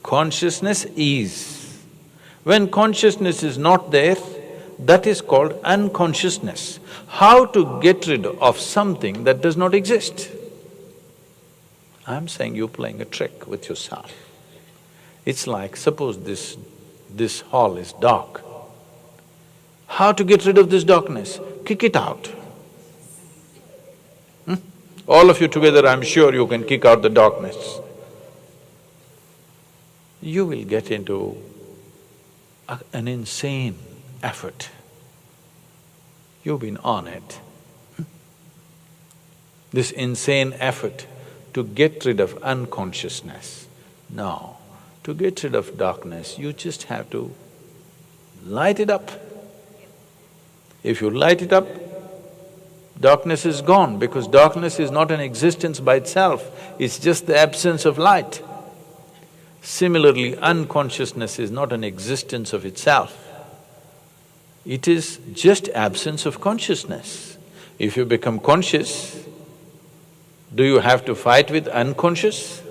Consciousness is. When consciousness is not there, that is called unconsciousness. How to get rid of something that does not exist? I'm saying you're playing a trick with yourself. It's like, suppose this hall is dark. How to get rid of this darkness? Kick it out. All of you together, I'm sure you can kick out the darkness. You will get into an insane effort. You've been on it. This insane effort to get rid of unconsciousness. No, to get rid of darkness, you just have to light it up. If you light it up, darkness is gone, because darkness is not an existence by itself, it's just the absence of light. Similarly, unconsciousness is not an existence of itself. It is just absence of consciousness. If you become conscious, do you have to fight with unconscious?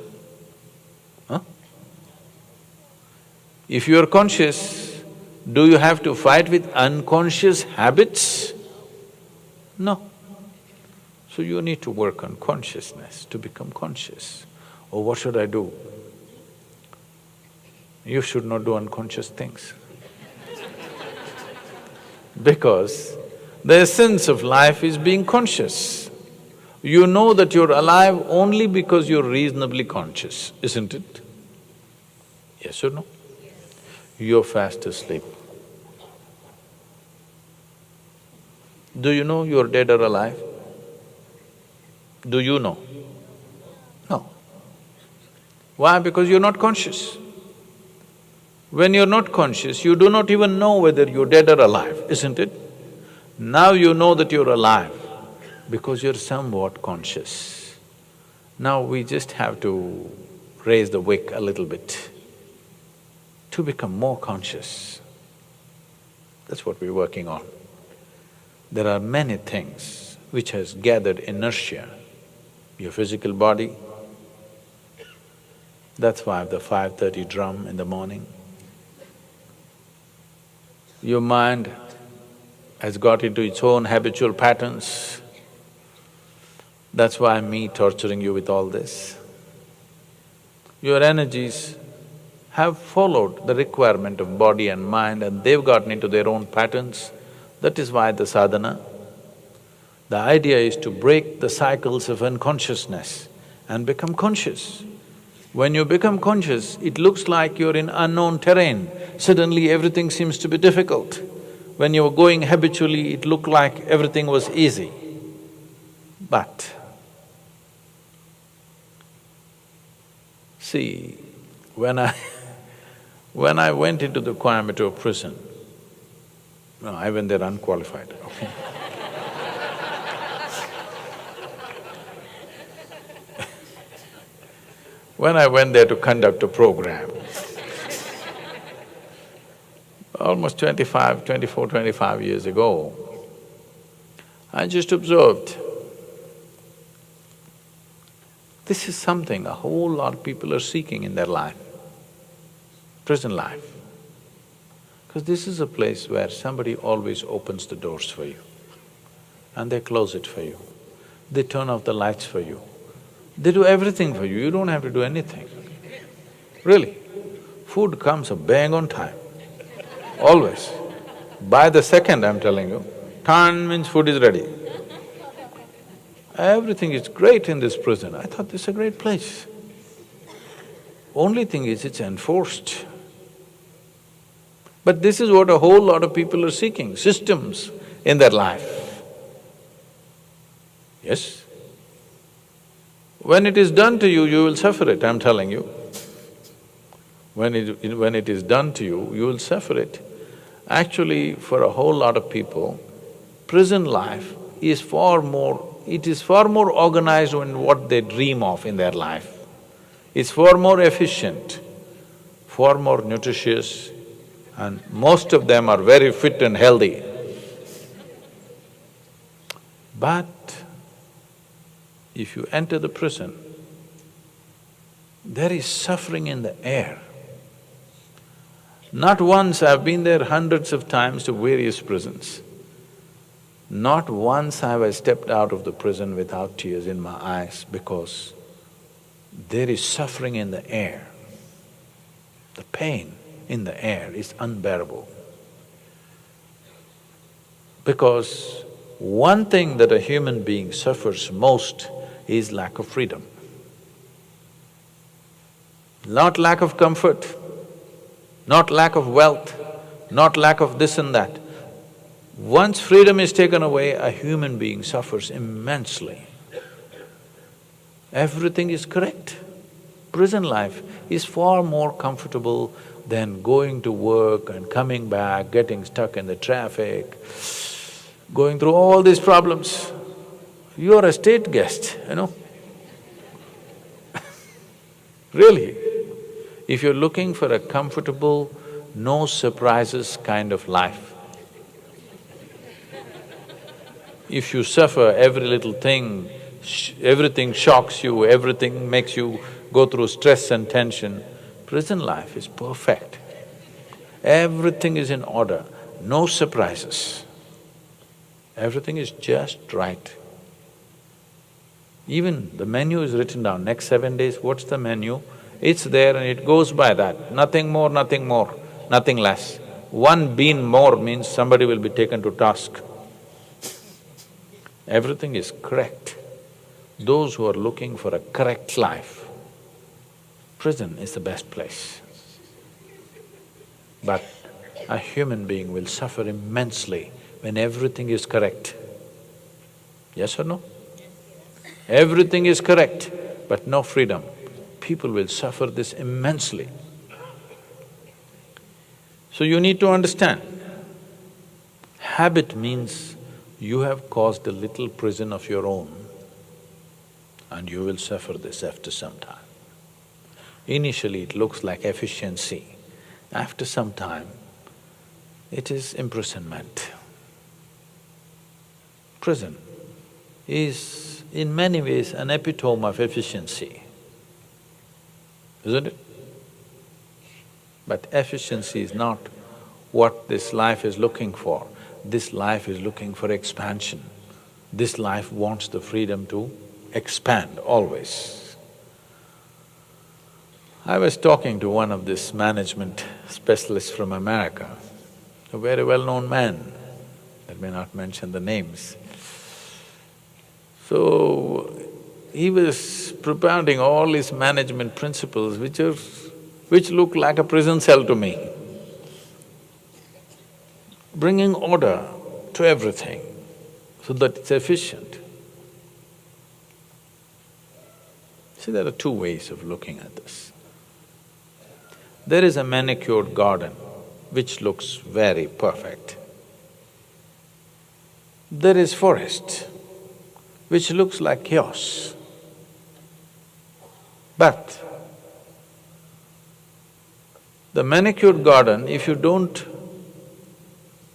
Huh? If you are conscious, do you have to fight with unconscious habits? No. So you need to work on consciousness to become conscious. Or what should I do? You should not do unconscious things. Because the essence of life is being conscious. You know that you're alive only because you're reasonably conscious, isn't it? Yes or no? You're fast asleep. Do you know you're dead or alive? Do you know? No. Why? Because you're not conscious. When you're not conscious, you do not even know whether you're dead or alive, isn't it? Now you know that you're alive because you're somewhat conscious. Now we just have to raise the wick a little bit to become more conscious. That's what we're working on. There are many things which has gathered inertia. Your physical body, that's why the 5:30 drum in the morning. Your mind has got into its own habitual patterns. That's why me torturing you with all this. Your energies have followed the requirement of body and mind and they've gotten into their own patterns. That is why the sadhana, the idea is to break the cycles of unconsciousness and become conscious. When you become conscious, it looks like you're in unknown terrain. Suddenly everything seems to be difficult. When you were going habitually, it looked like everything was easy. But See, when I when I went into the Coimbatore prison, no, I went there unqualified, okay? When I went there to conduct a program, almost 25 years ago, I just observed, this is something a whole lot of people are seeking in their life, prison life. Because this is a place where somebody always opens the doors for you and they close it for you. They turn off the lights for you. They do everything for you, you don't have to do anything. Really. Food comes a bang on time, always. By the second, I'm telling you, tan means food is ready. Everything is great in this prison. I thought this is a great place. Only thing is, it's enforced. But this is what a whole lot of people are seeking, systems in their life. Yes? When it is done to you, you will suffer it, I'm telling you. When it is done to you, you will suffer it. Actually, for a whole lot of people, prison life is it is far more organized than what they dream of in their life. It's far more efficient, far more nutritious, and most of them are very fit and healthy. But if you enter the prison, there is suffering in the air. Not once, I've been there hundreds of times to various prisons. Not once have I stepped out of the prison without tears in my eyes because there is suffering in the air. The pain in the air is unbearable. Because one thing that a human being suffers most is lack of freedom. Not lack of comfort, not lack of wealth, not lack of this and that. Once freedom is taken away, a human being suffers immensely. Everything is correct. Prison life is far more comfortable than going to work and coming back, getting stuck in the traffic, going through all these problems. You are a state guest, you know. Really. If you're looking for a comfortable, no surprises kind of life, if you suffer every little thing, everything shocks you, everything makes you go through stress and tension, prison life is perfect. Everything is in order, no surprises. Everything is just right. Even the menu is written down, next 7 days, what's the menu? It's there and it goes by that, nothing more, nothing less. One bean more means somebody will be taken to task. Everything is correct. Those who are looking for a correct life, prison is the best place. But a human being will suffer immensely when everything is correct. Yes or no? Everything is correct, but no freedom. People will suffer this immensely. So you need to understand, habit means you have caused a little prison of your own and you will suffer this after some time. Initially it looks like efficiency, after some time it is imprisonment. Prison is in many ways an epitome of efficiency, isn't it? But efficiency is not what this life is looking for. This life is looking for expansion. This life wants the freedom to expand always. I was talking to one of these management specialists from America, a very well-known man, I may not mention the names. So, he was propounding all his management principles which look like a prison cell to me. Bringing order to everything so that it's efficient. See, there are two ways of looking at this. There is a manicured garden which looks very perfect. There is forest which looks like chaos. But the manicured garden, if you don't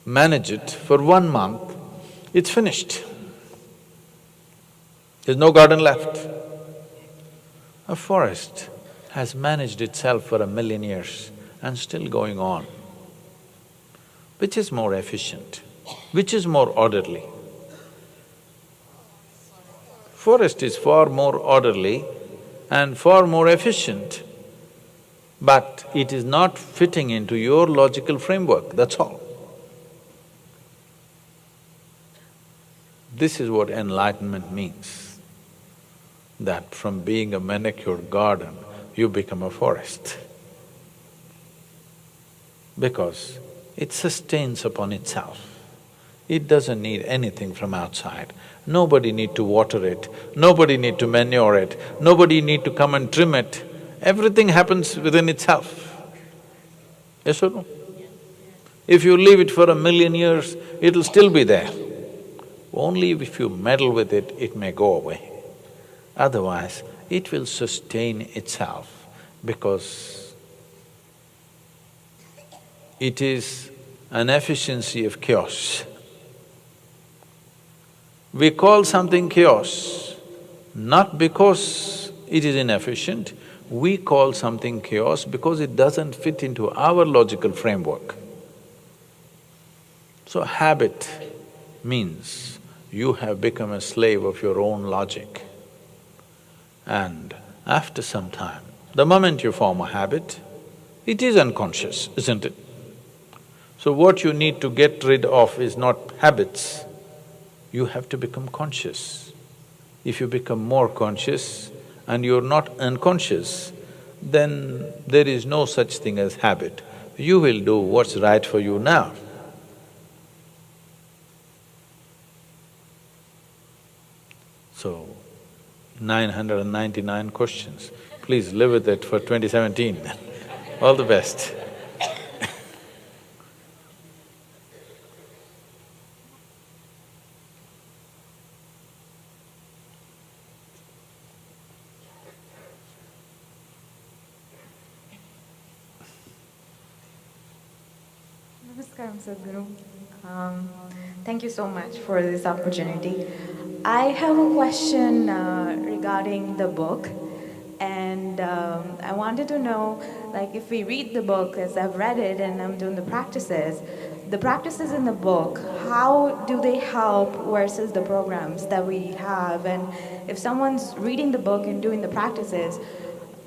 manage it for 1 month, it's finished. There's no garden left. A forest has managed itself for 1,000,000 years and still going on. Which is more efficient? Which is more orderly? Forest is far more orderly and far more efficient, but it is not fitting into your logical framework, that's all. This is what enlightenment means, that from being a manicured garden, you become a forest. Because it sustains upon itself. It doesn't need anything from outside. Nobody need to water it, nobody need to manure it, nobody need to come and trim it. Everything happens within itself. Yes or no? If you leave it for 1,000,000 years, it'll still be there. Only if you meddle with it, it may go away. Otherwise, it will sustain itself because it is an efficiency of chaos. We call something chaos not because it is inefficient, we call something chaos because it doesn't fit into our logical framework. So habit means you have become a slave of your own logic. And after some time, the moment you form a habit, it is unconscious, isn't it? So what you need to get rid of is not habits, you have to become conscious. If you become more conscious and you're not unconscious, then there is no such thing as habit. You will do what's right for you now. So, 999 questions. Please live with it for 2017. All the best. Namaskaram, Sadhguru. Thank you so much for this opportunity. I have a question regarding the book, and I wanted to know, like, if we read the book, as I've read it and I'm doing the practices in the book, how do they help versus the programs that we have? And if someone's reading the book and doing the practices,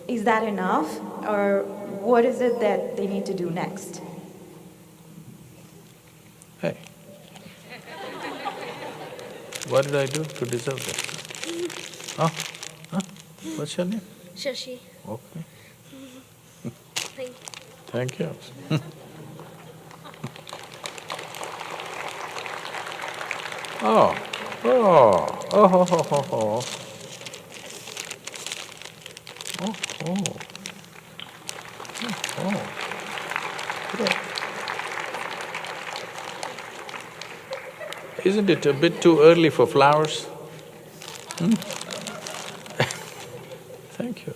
is that enough, or what is it that they need to do next? Hey, what did I do to deserve that? Oh, huh? What's your name? Shashi. Okay, Thank you. thank you. Oh, oh, oh, ho, ho, ho, ho. Oh, oh. Oh, great. Isn't it a bit too early for flowers? Thank you.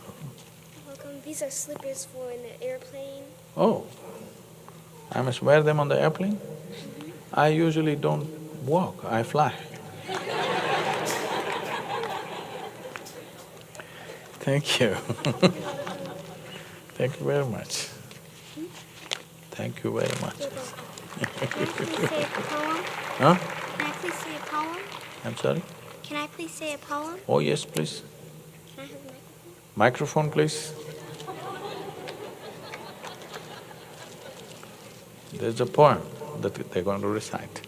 Welcome. These are slippers for in the airplane. Oh, I must wear them on the airplane? I usually don't walk, I fly. Thank you. Thank you very much. Thank you very much. Can I please say a poem? Huh? Can I please say a poem? I'm sorry? Can I please say a poem? Oh, yes, please. Can I have a microphone? Microphone, please. There's a poem that they're going to recite.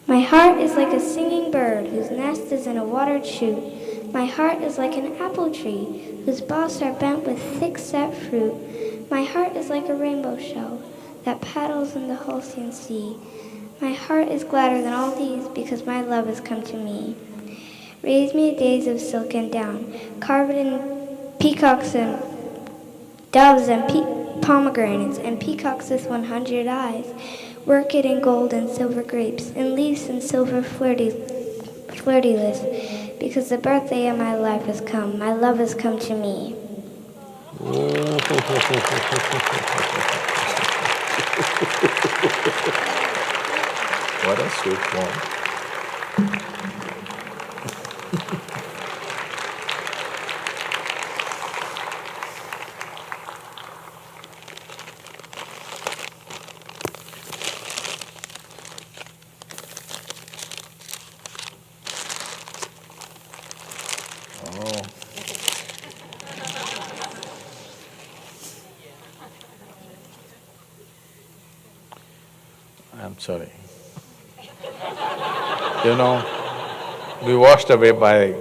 My heart is like a singing bird whose nest is in a watered shoot. My heart is like an apple tree whose boughs are bent with thick-set fruit. My heart is like a rainbow shell that paddles in the Halcyon Sea. My heart is gladder than all these because my love has come to me. Raise me days of silk and down, carved in peacocks and doves and pomegranates, and peacocks with 100 eyes. Work it in gold and silver grapes, and leaves in silver flirty-less. Because the birthday of my life has come, my love has come to me. What a sweet poem. Oh. I'm sorry. You know, we washed away by…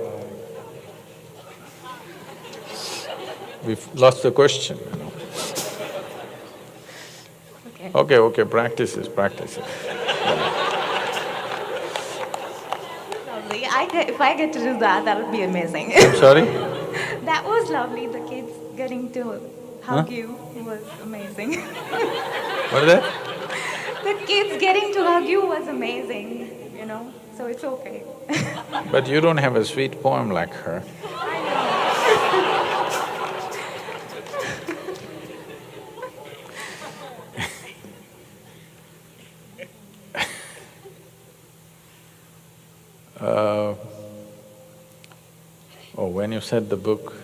We've lost the question, you know. Okay, practice it. Lovely. If I get to do that, that would be amazing. I'm sorry? That was lovely. The kids getting to hug you was amazing. What is that? The kids getting to hug you was amazing, so it's okay. But you don't have a sweet poem like her. When you said the book,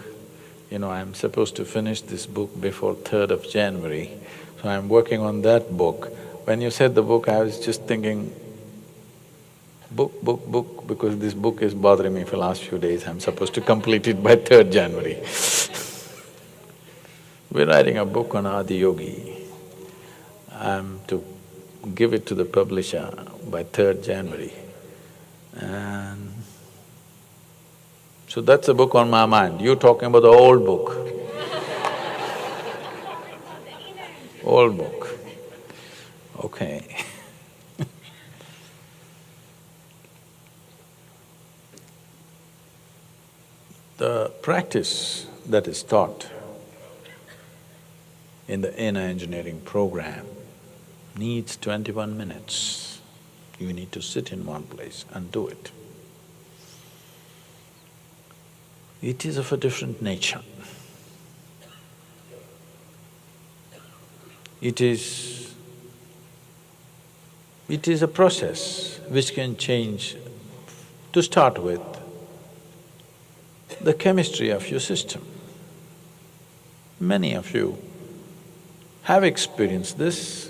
I'm supposed to finish this book before 3rd of January, so I'm working on that book. When you said the book, I was just thinking, book, because this book is bothering me for the last few days. I'm supposed to complete it by 3rd January. We're writing a book on Adi Yogi. I'm to give it to the publisher by 3rd January. And so that's a book on my mind. You're talking about the old book. Old book. Okay. The practice that is taught in the inner engineering program needs 21 minutes. You need to sit in one place and do it. It is of a different nature. It is a process which can change, to start with, the chemistry of your system. Many of you have experienced this.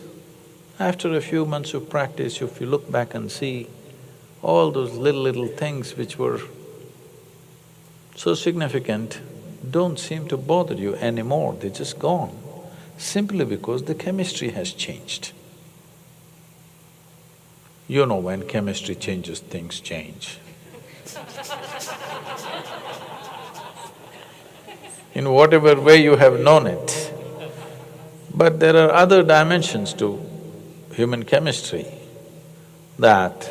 After a few months of practice, if you look back and see all those little things which were so significant don't seem to bother you anymore, they're just gone, simply because the chemistry has changed. You know, when chemistry changes, things change. In whatever way you have known it. But there are other dimensions to human chemistry that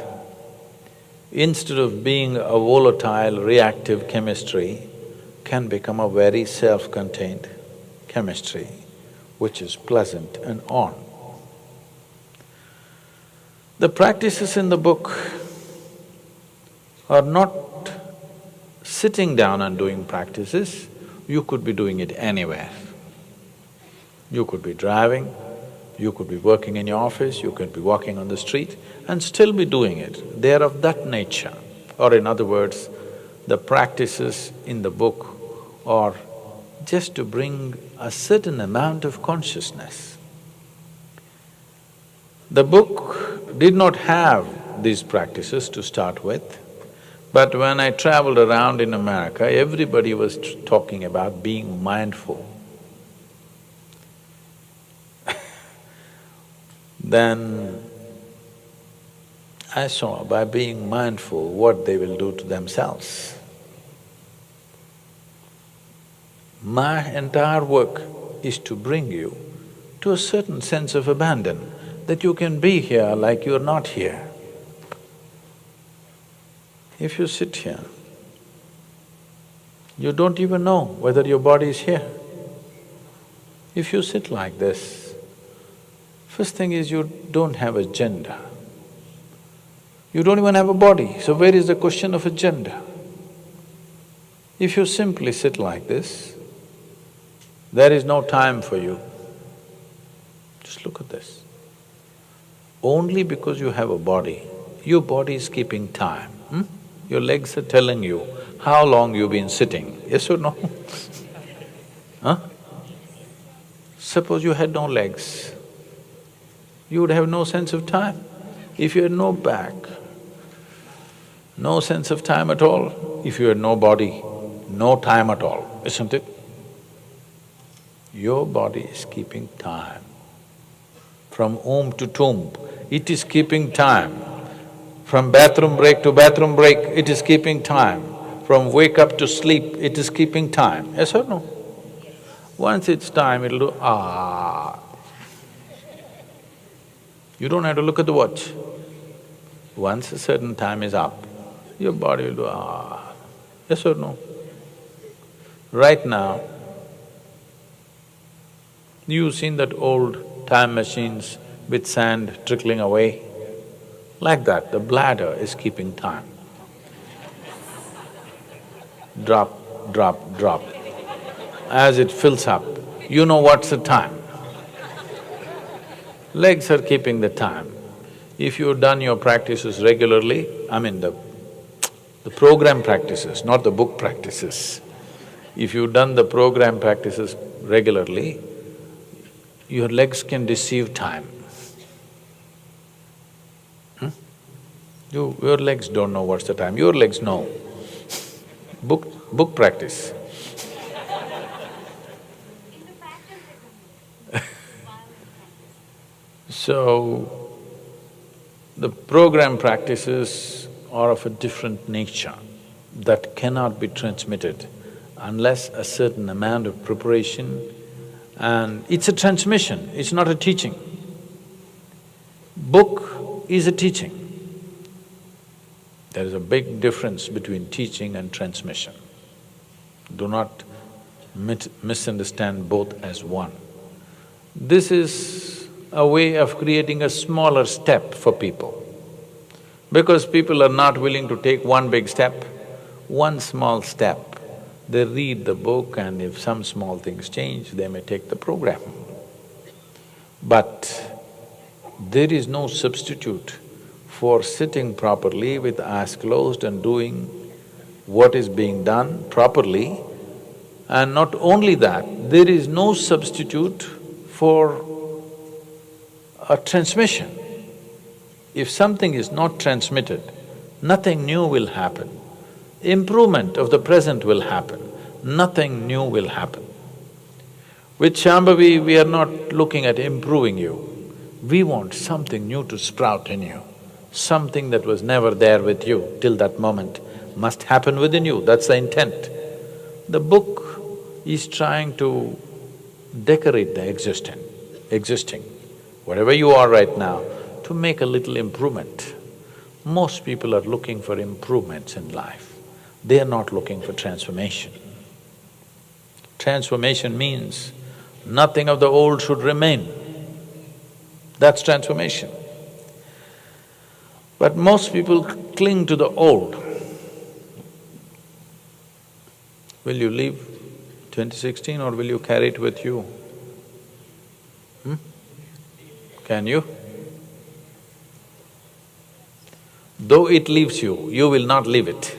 instead of being a volatile, reactive chemistry, can become a very self-contained chemistry, which is pleasant and on. The practices in the book are not sitting down and doing practices, you could be doing it anywhere. You could be driving, you could be working in your office, you could be walking on the street and still be doing it. They are of that nature. Or in other words, the practices in the book are just to bring a certain amount of consciousness. The book did not have these practices to start with, but when I traveled around in America, everybody was talking about being mindful. Then I saw by being mindful what they will do to themselves. My entire work is to bring you to a certain sense of abandon, that you can be here like you're not here. If you sit here, you don't even know whether your body is here. If you sit like this, first thing is you don't have a gender. You don't even have a body, so where is the question of a gender? If you simply sit like this, there is no time for you. Just look at this. Only because you have a body, your body is keeping time. Your legs are telling you how long you've been sitting, yes or no? Huh? Suppose you had no legs, you would have no sense of time. If you had no back, no sense of time at all. If you had no body, no time at all, isn't it? Your body is keeping time. From womb to tomb, it is keeping time. From bathroom break to bathroom break, it is keeping time. From wake up to sleep, it is keeping time, yes or no? Once it's time, it'll do ah. You don't have to look at the watch. Once a certain time is up, your body will do ah, yes or no? Right now, you've seen that old time machines with sand trickling away? Like that, the bladder is keeping time. Drop, drop, drop. As it fills up, you know what's the time. Legs are keeping the time. If you've done your practices regularly, I mean the program practices, not the book practices. If you've done the program practices regularly, your legs can deceive time. Your legs don't know what's the time, your legs know. Book practice. So, the program practices are of a different nature that cannot be transmitted unless a certain amount of preparation, and it's a transmission, it's not a teaching. Book is a teaching. There is a big difference between teaching and transmission. Do not misunderstand both as one. This is a way of creating a smaller step for people. Because people are not willing to take one big step, one small step, they read the book and if some small things change, they may take the program. But there is no substitute for sitting properly with eyes closed and doing what is being done properly. And not only that, there is no substitute for a transmission. If something is not transmitted, nothing new will happen. Improvement of the present will happen, nothing new will happen. With Shambhavi, we are not looking at improving you. We want something new to sprout in you. Something that was never there with you till that moment must happen within you, that's the intent. The book is trying to decorate the existing, whatever you are right now, to make a little improvement. Most people are looking for improvements in life, they are not looking for transformation. Transformation means nothing of the old should remain, that's transformation. But most people cling to the old. Will you leave 2016 or will you carry it with you? Can you? Though it leaves you, you will not leave it.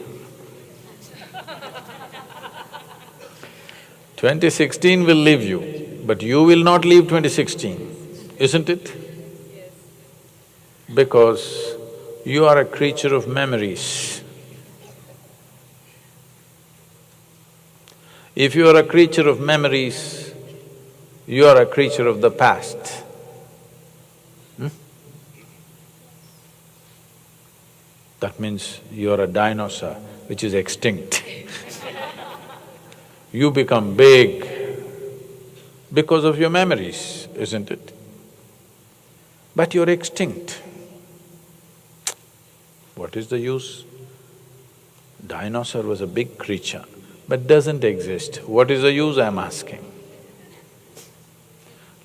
2016 will leave you, but you will not leave 2016, isn't it? Because you are a creature of memories. If you are a creature of memories, you are a creature of the past. That means you are a dinosaur which is extinct. You become big because of your memories, isn't it? But you're extinct. What is the use? Dinosaur was a big creature, but doesn't exist. What is the use, I'm asking?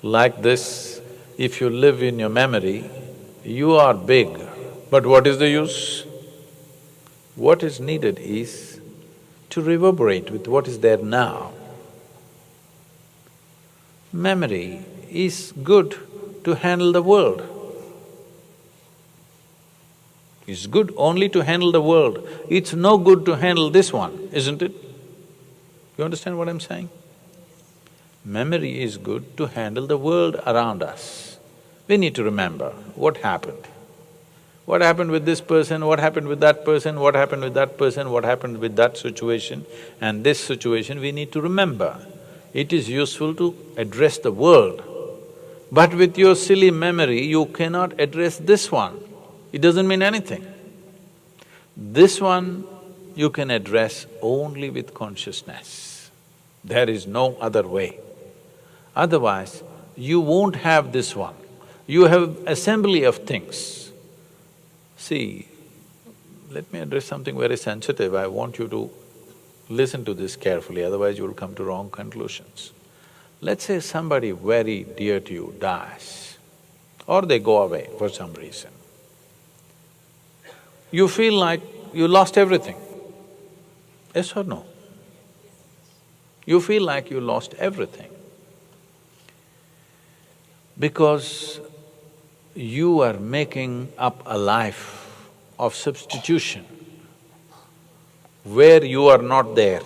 Like this, if you live in your memory, you are big, but what is the use? What is needed is to reverberate with what is there now. Memory is good to handle the world. It's good only to handle the world. It's no good to handle this one, isn't it? You understand what I'm saying? Memory is good to handle the world around us. We need to remember what happened. What happened with this person, what happened with that person, what happened with that person, what happened with that situation and this situation, we need to remember. It is useful to address the world. But with your silly memory, you cannot address this one. It doesn't mean anything. This one you can address only with consciousness. There is no other way. Otherwise, you won't have this one. You have assembly of things. See, let me address something very sensitive. I want you to listen to this carefully, otherwise you will come to wrong conclusions. Let's say somebody very dear to you dies, or they go away for some reason. You feel like you lost everything. Yes or no? You feel like you lost everything. Because you are making up a life of substitution where you are not there.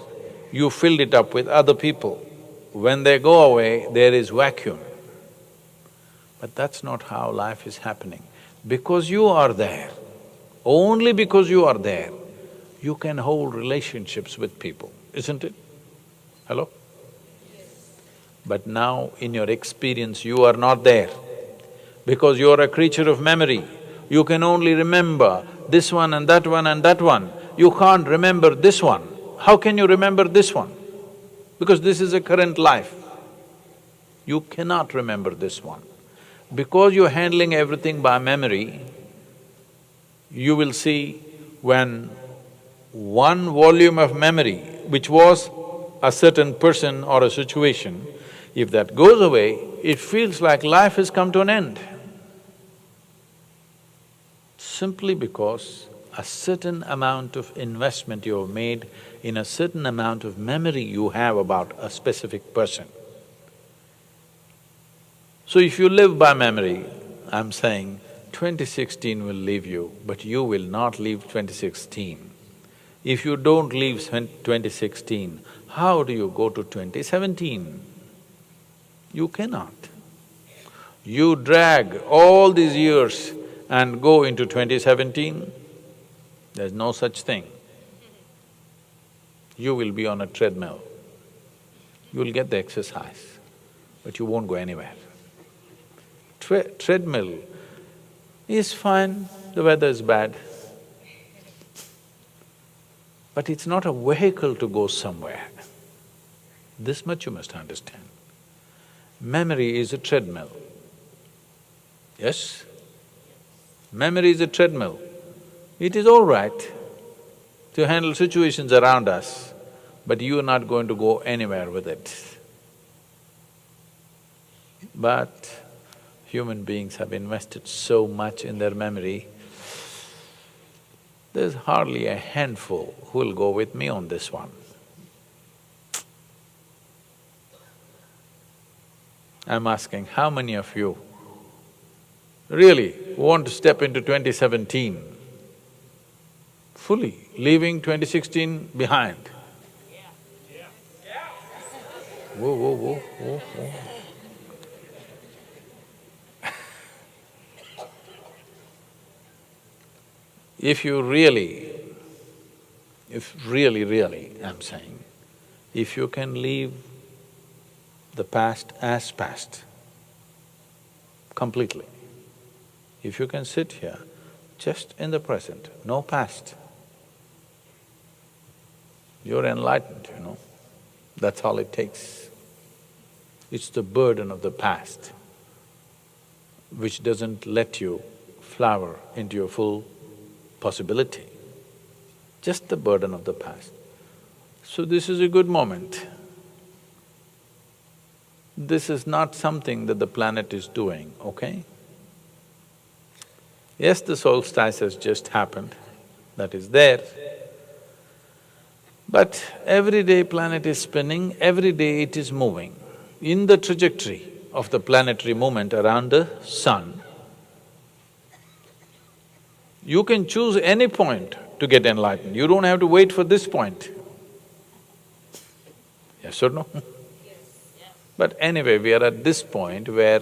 You filled it up with other people. When they go away, there is vacuum. But that's not how life is happening. Because you are there, only because you are there, you can hold relationships with people, isn't it? Hello? But now in your experience, you are not there. Because you are a creature of memory, you can only remember this one and that one and that one. You can't remember this one. How can you remember this one? Because this is a current life. You cannot remember this one. Because you're handling everything by memory, you will see when one volume of memory, which was a certain person or a situation, if that goes away, it feels like life has come to an end. Simply because a certain amount of investment you have made in a certain amount of memory you have about a specific person. So if you live by memory, I'm saying 2016 will leave you, but you will not leave 2016. If you don't leave 2016, how do you go to 2017? You cannot. You drag all these years and go into 2017, there's no such thing. You will be on a treadmill. You will get the exercise, but you won't go anywhere. Treadmill is fine, the weather is bad, but it's not a vehicle to go somewhere. This much you must understand. Memory is a treadmill. Yes? Memory is a treadmill. It is all right to handle situations around us, but you are not going to go anywhere with it. But human beings have invested so much in their memory, there's hardly a handful who will go with me on this one. I'm asking, how many of you really want to step into 2017 fully, leaving 2016 behind? Whoa, whoa, whoa, whoa, whoa. If you really, I'm saying, if you can leave the past as past, completely, if you can sit here just in the present, no past, you're enlightened, you know. That's all it takes. It's the burden of the past which doesn't let you flower into your full possibility. Just the burden of the past. So this is a good moment. This is not something that the planet is doing, okay? Yes, the solstice has just happened, that is there. But every day planet is spinning, every day it is moving. In the trajectory of the planetary movement around the sun, you can choose any point to get enlightened. You don't have to wait for this point. Yes or no? But anyway, we are at this point where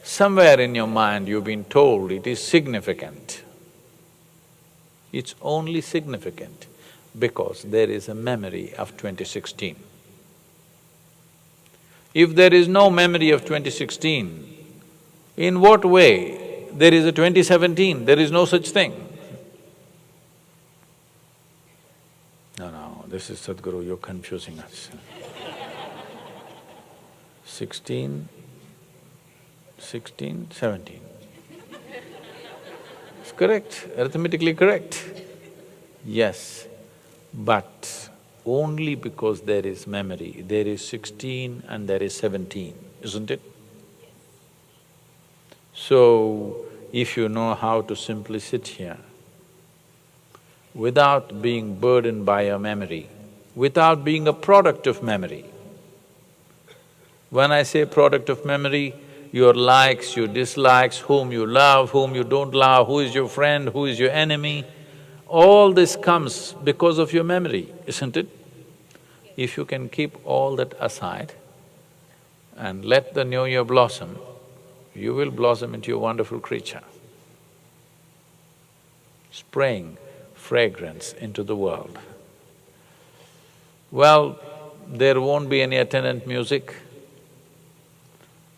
somewhere in your mind you've been told it is significant. It's only significant because there is a memory of 2016. If there is no memory of 2016, in what way there is a 2017? There is no such thing. No, this is Sadhguru, you're confusing us. 16, 17. It's correct, arithmetically correct. Yes, but only because there is memory. There is 16 and there is 17, isn't it? So, if you know how to simply sit here without being burdened by your memory, without being a product of memory. When I say product of memory, your likes, your dislikes, whom you love, whom you don't love, who is your friend, who is your enemy, all this comes because of your memory, isn't it? If you can keep all that aside and let the new year blossom, you will blossom into a wonderful creature, spraying fragrance into the world. Well, there won't be any attendant music,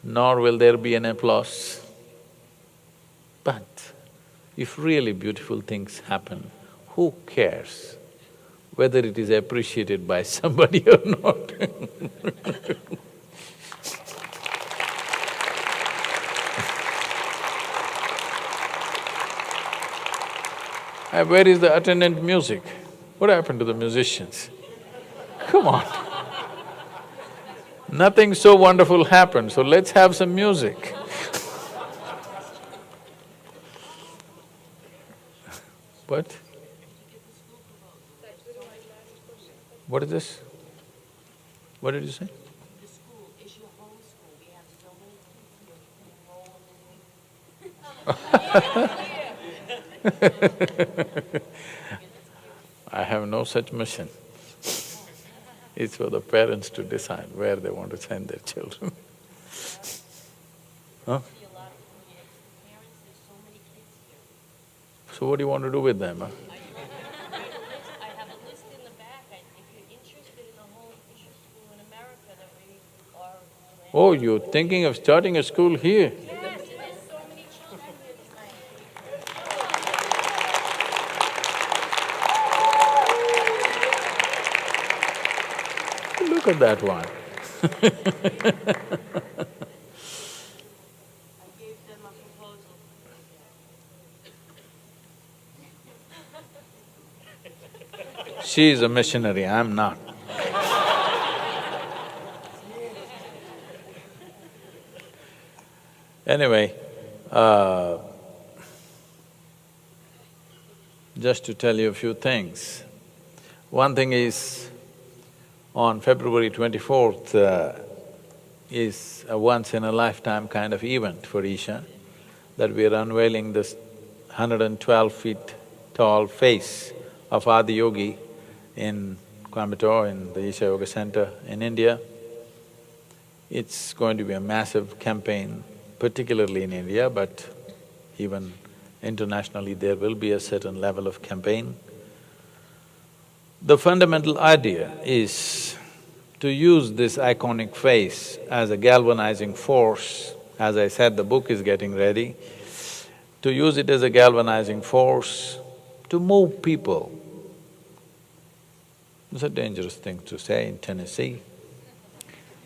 nor will there be an applause. But if really beautiful things happen, who cares whether it is appreciated by somebody or not? Where is the attendant music? What happened to the musicians? Come on. Nothing so wonderful happened, so let's have some music. What? What is this? What did you say? The school, is your home school, we have so many people enroll in I have no such mission. It's for the parents to decide where they want to send their children. Huh? So what do you want to do with them, huh? I have a list in the back, if you're interested in a whole Isha school in America that we are… Oh, you're thinking of starting a school here? Yes, there's so many children here tonight. Look at that one. I gave them a proposal. She is a missionary, I'm not. Anyway, just to tell you a few things. One thing is, on February 24th is a once-in-a-lifetime kind of event for Isha, that we are unveiling this 112 feet tall face of Adi Yogi in Coimbatore, in the Isha Yoga Center in India. It's going to be a massive campaign, particularly in India, but even internationally there will be a certain level of campaign. The fundamental idea is to use this iconic face as a galvanizing force. As I said, the book is getting ready. To use it as a galvanizing force to move people. It's a dangerous thing to say in Tennessee.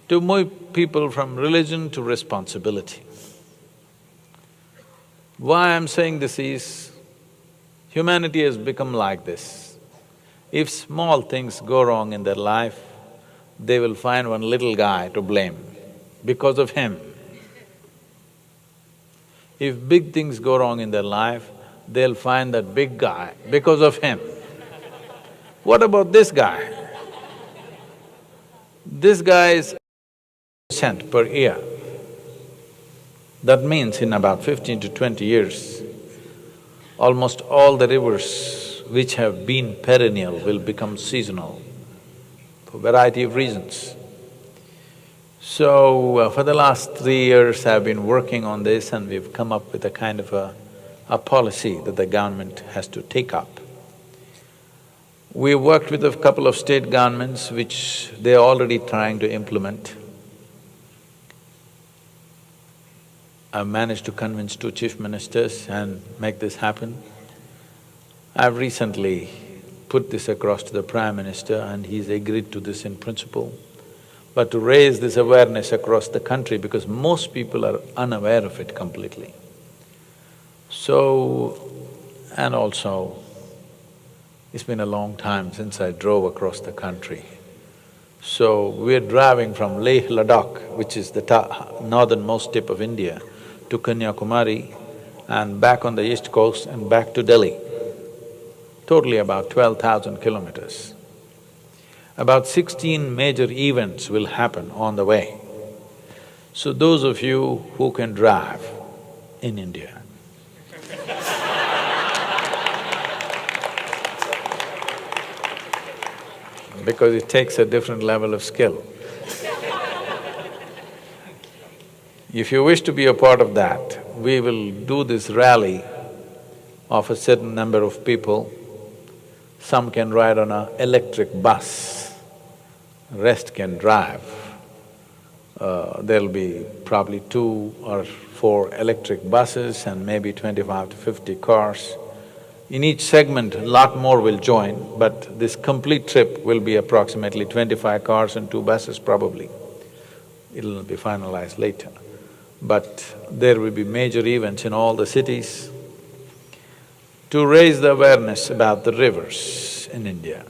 To move people from religion to responsibility. Why I'm saying this is, humanity has become like this. If small things go wrong in their life, they will find one little guy to blame. because of him. If big things go wrong in their life, they'll find that big guy because of him. What about this guy? This guy is % per year. That means in about 15 to 20 years, almost all the rivers which have been perennial will become seasonal for a variety of reasons. So, for the last 3 years I've been working on this and we've come up with a kind of a policy that the government has to take up. We worked with a couple of state governments which they're already trying to implement. I've managed to convince 2 chief ministers and make this happen. I've recently put this across to the Prime Minister and he's agreed to this in principle. But to raise this awareness across the country, because most people are unaware of it completely. So, and also, it's been a long time since I drove across the country. So, we're driving from Leh Ladakh, which is the northernmost tip of India, to Kanyakumari and back on the east coast and back to Delhi. Totally about 12,000 kilometers. About 16 major events will happen on the way. So those of you who can drive in India, because it takes a different level of skill. If you wish to be a part of that, we will do this rally of a certain number of people. Some can ride on an electric bus, rest can drive. There'll be probably 2 or 4 electric buses and maybe 25 to 50 cars. In each segment, a lot more will join, but this complete trip will be approximately 25 cars and 2 buses probably. It'll be finalized later. But there will be major events in all the cities to raise the awareness about the rivers in India.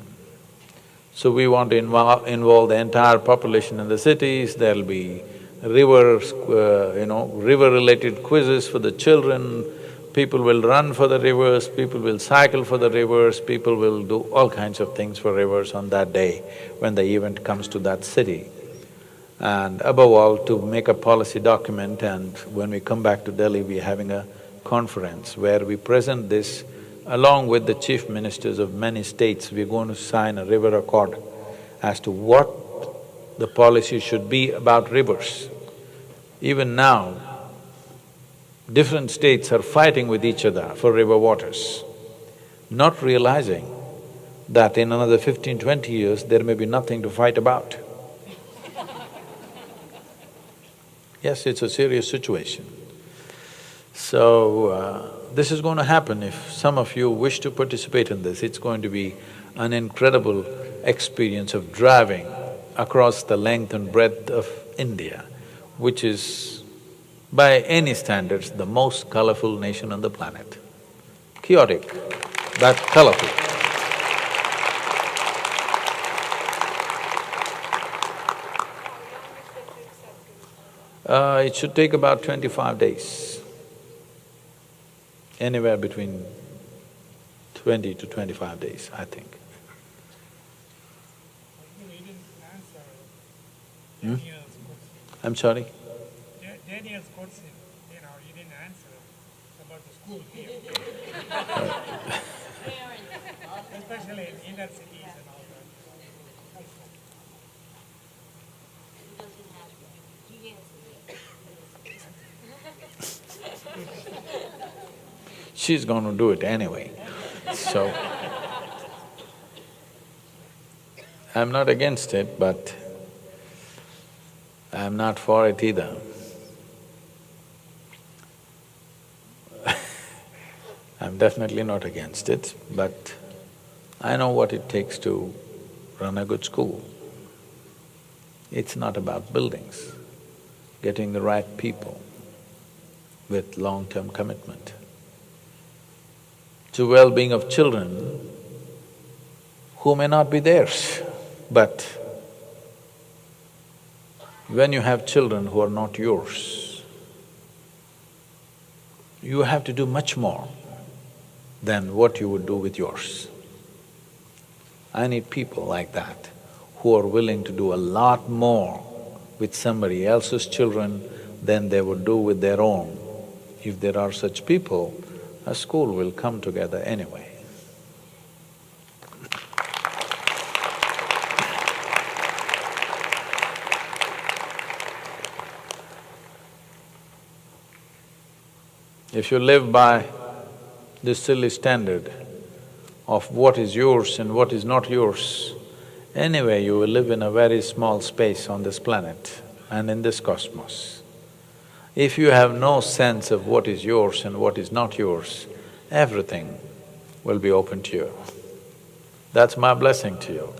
So we want to involve the entire population in the cities, there'll be rivers, river-related quizzes for the children, people will run for the rivers, people will cycle for the rivers, people will do all kinds of things for rivers on that day when the event comes to that city. And above all, to make a policy document, and when we come back to Delhi, we're having a conference where we present this along with the chief ministers of many states. We're going to sign a river accord as to what the policy should be about rivers. Even now, different states are fighting with each other for river waters, not realizing that in another 15–20 years, there may be nothing to fight about. Yes, it's a serious situation. So, this is going to happen. If some of you wish to participate in this, it's going to be an incredible experience of driving across the length and breadth of India, which is, by any standards, the most colorful nation on the planet. Chaotic, but colorful. It should take about 25 days. Anywhere between 20 to 25 days, I think. I'm sorry? Daniel's question, you didn't answer about the school here. Especially in inner cities and all that. She's going to do it anyway, so… I'm not against it, but I'm not for it either. I'm definitely not against it, but I know what it takes to run a good school. It's not about buildings, getting the right people with long-term commitment to well-being of children who may not be theirs, but When you have children who are not yours, you have to do much more than what you would do with yours. I need people like that, who are willing to do a lot more with somebody else's children than they would do with their own. If there are such people, a school will come together anyway. If you live by this silly standard of what is yours and what is not yours, anyway you will live in a very small space on this planet and in this cosmos. If you have no sense of what is yours and what is not yours, everything will be open to you. That's my blessing to you.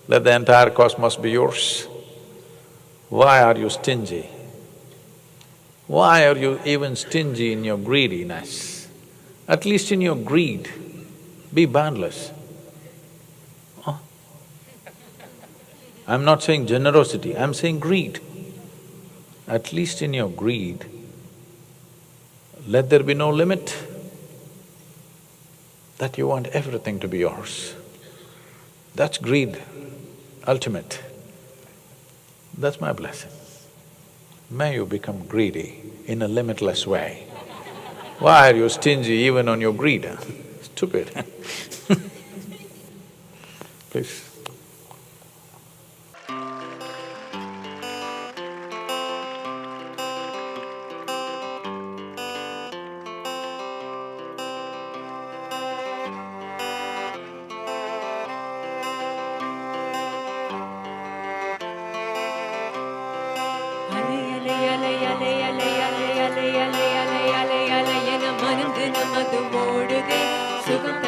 Let the entire cosmos be yours. Why are you stingy? Why are you even stingy in your greediness? At least in your greed, be boundless. Huh? I'm not saying generosity, I'm saying greed. At least in your greed, let there be no limit that you want everything to be yours. That's greed, ultimate. That's my blessing. May you become greedy in a limitless way. Why are you stingy even on your greed? Stupid. Please. சுகம்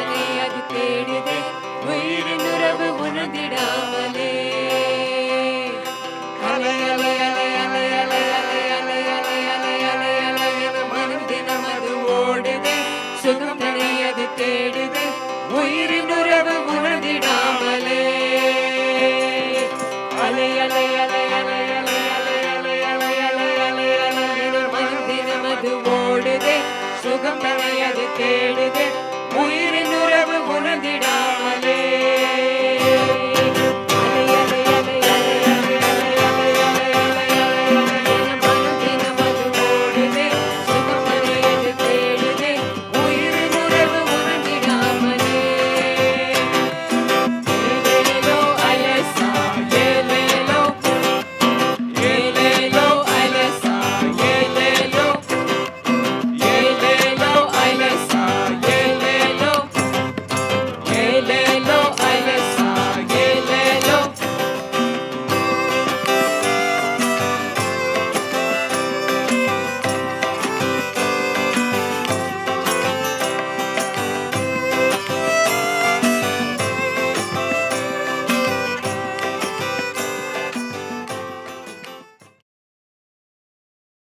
தனையது தேடுது உயிரின் உறவு உணர்ந்திடாமலே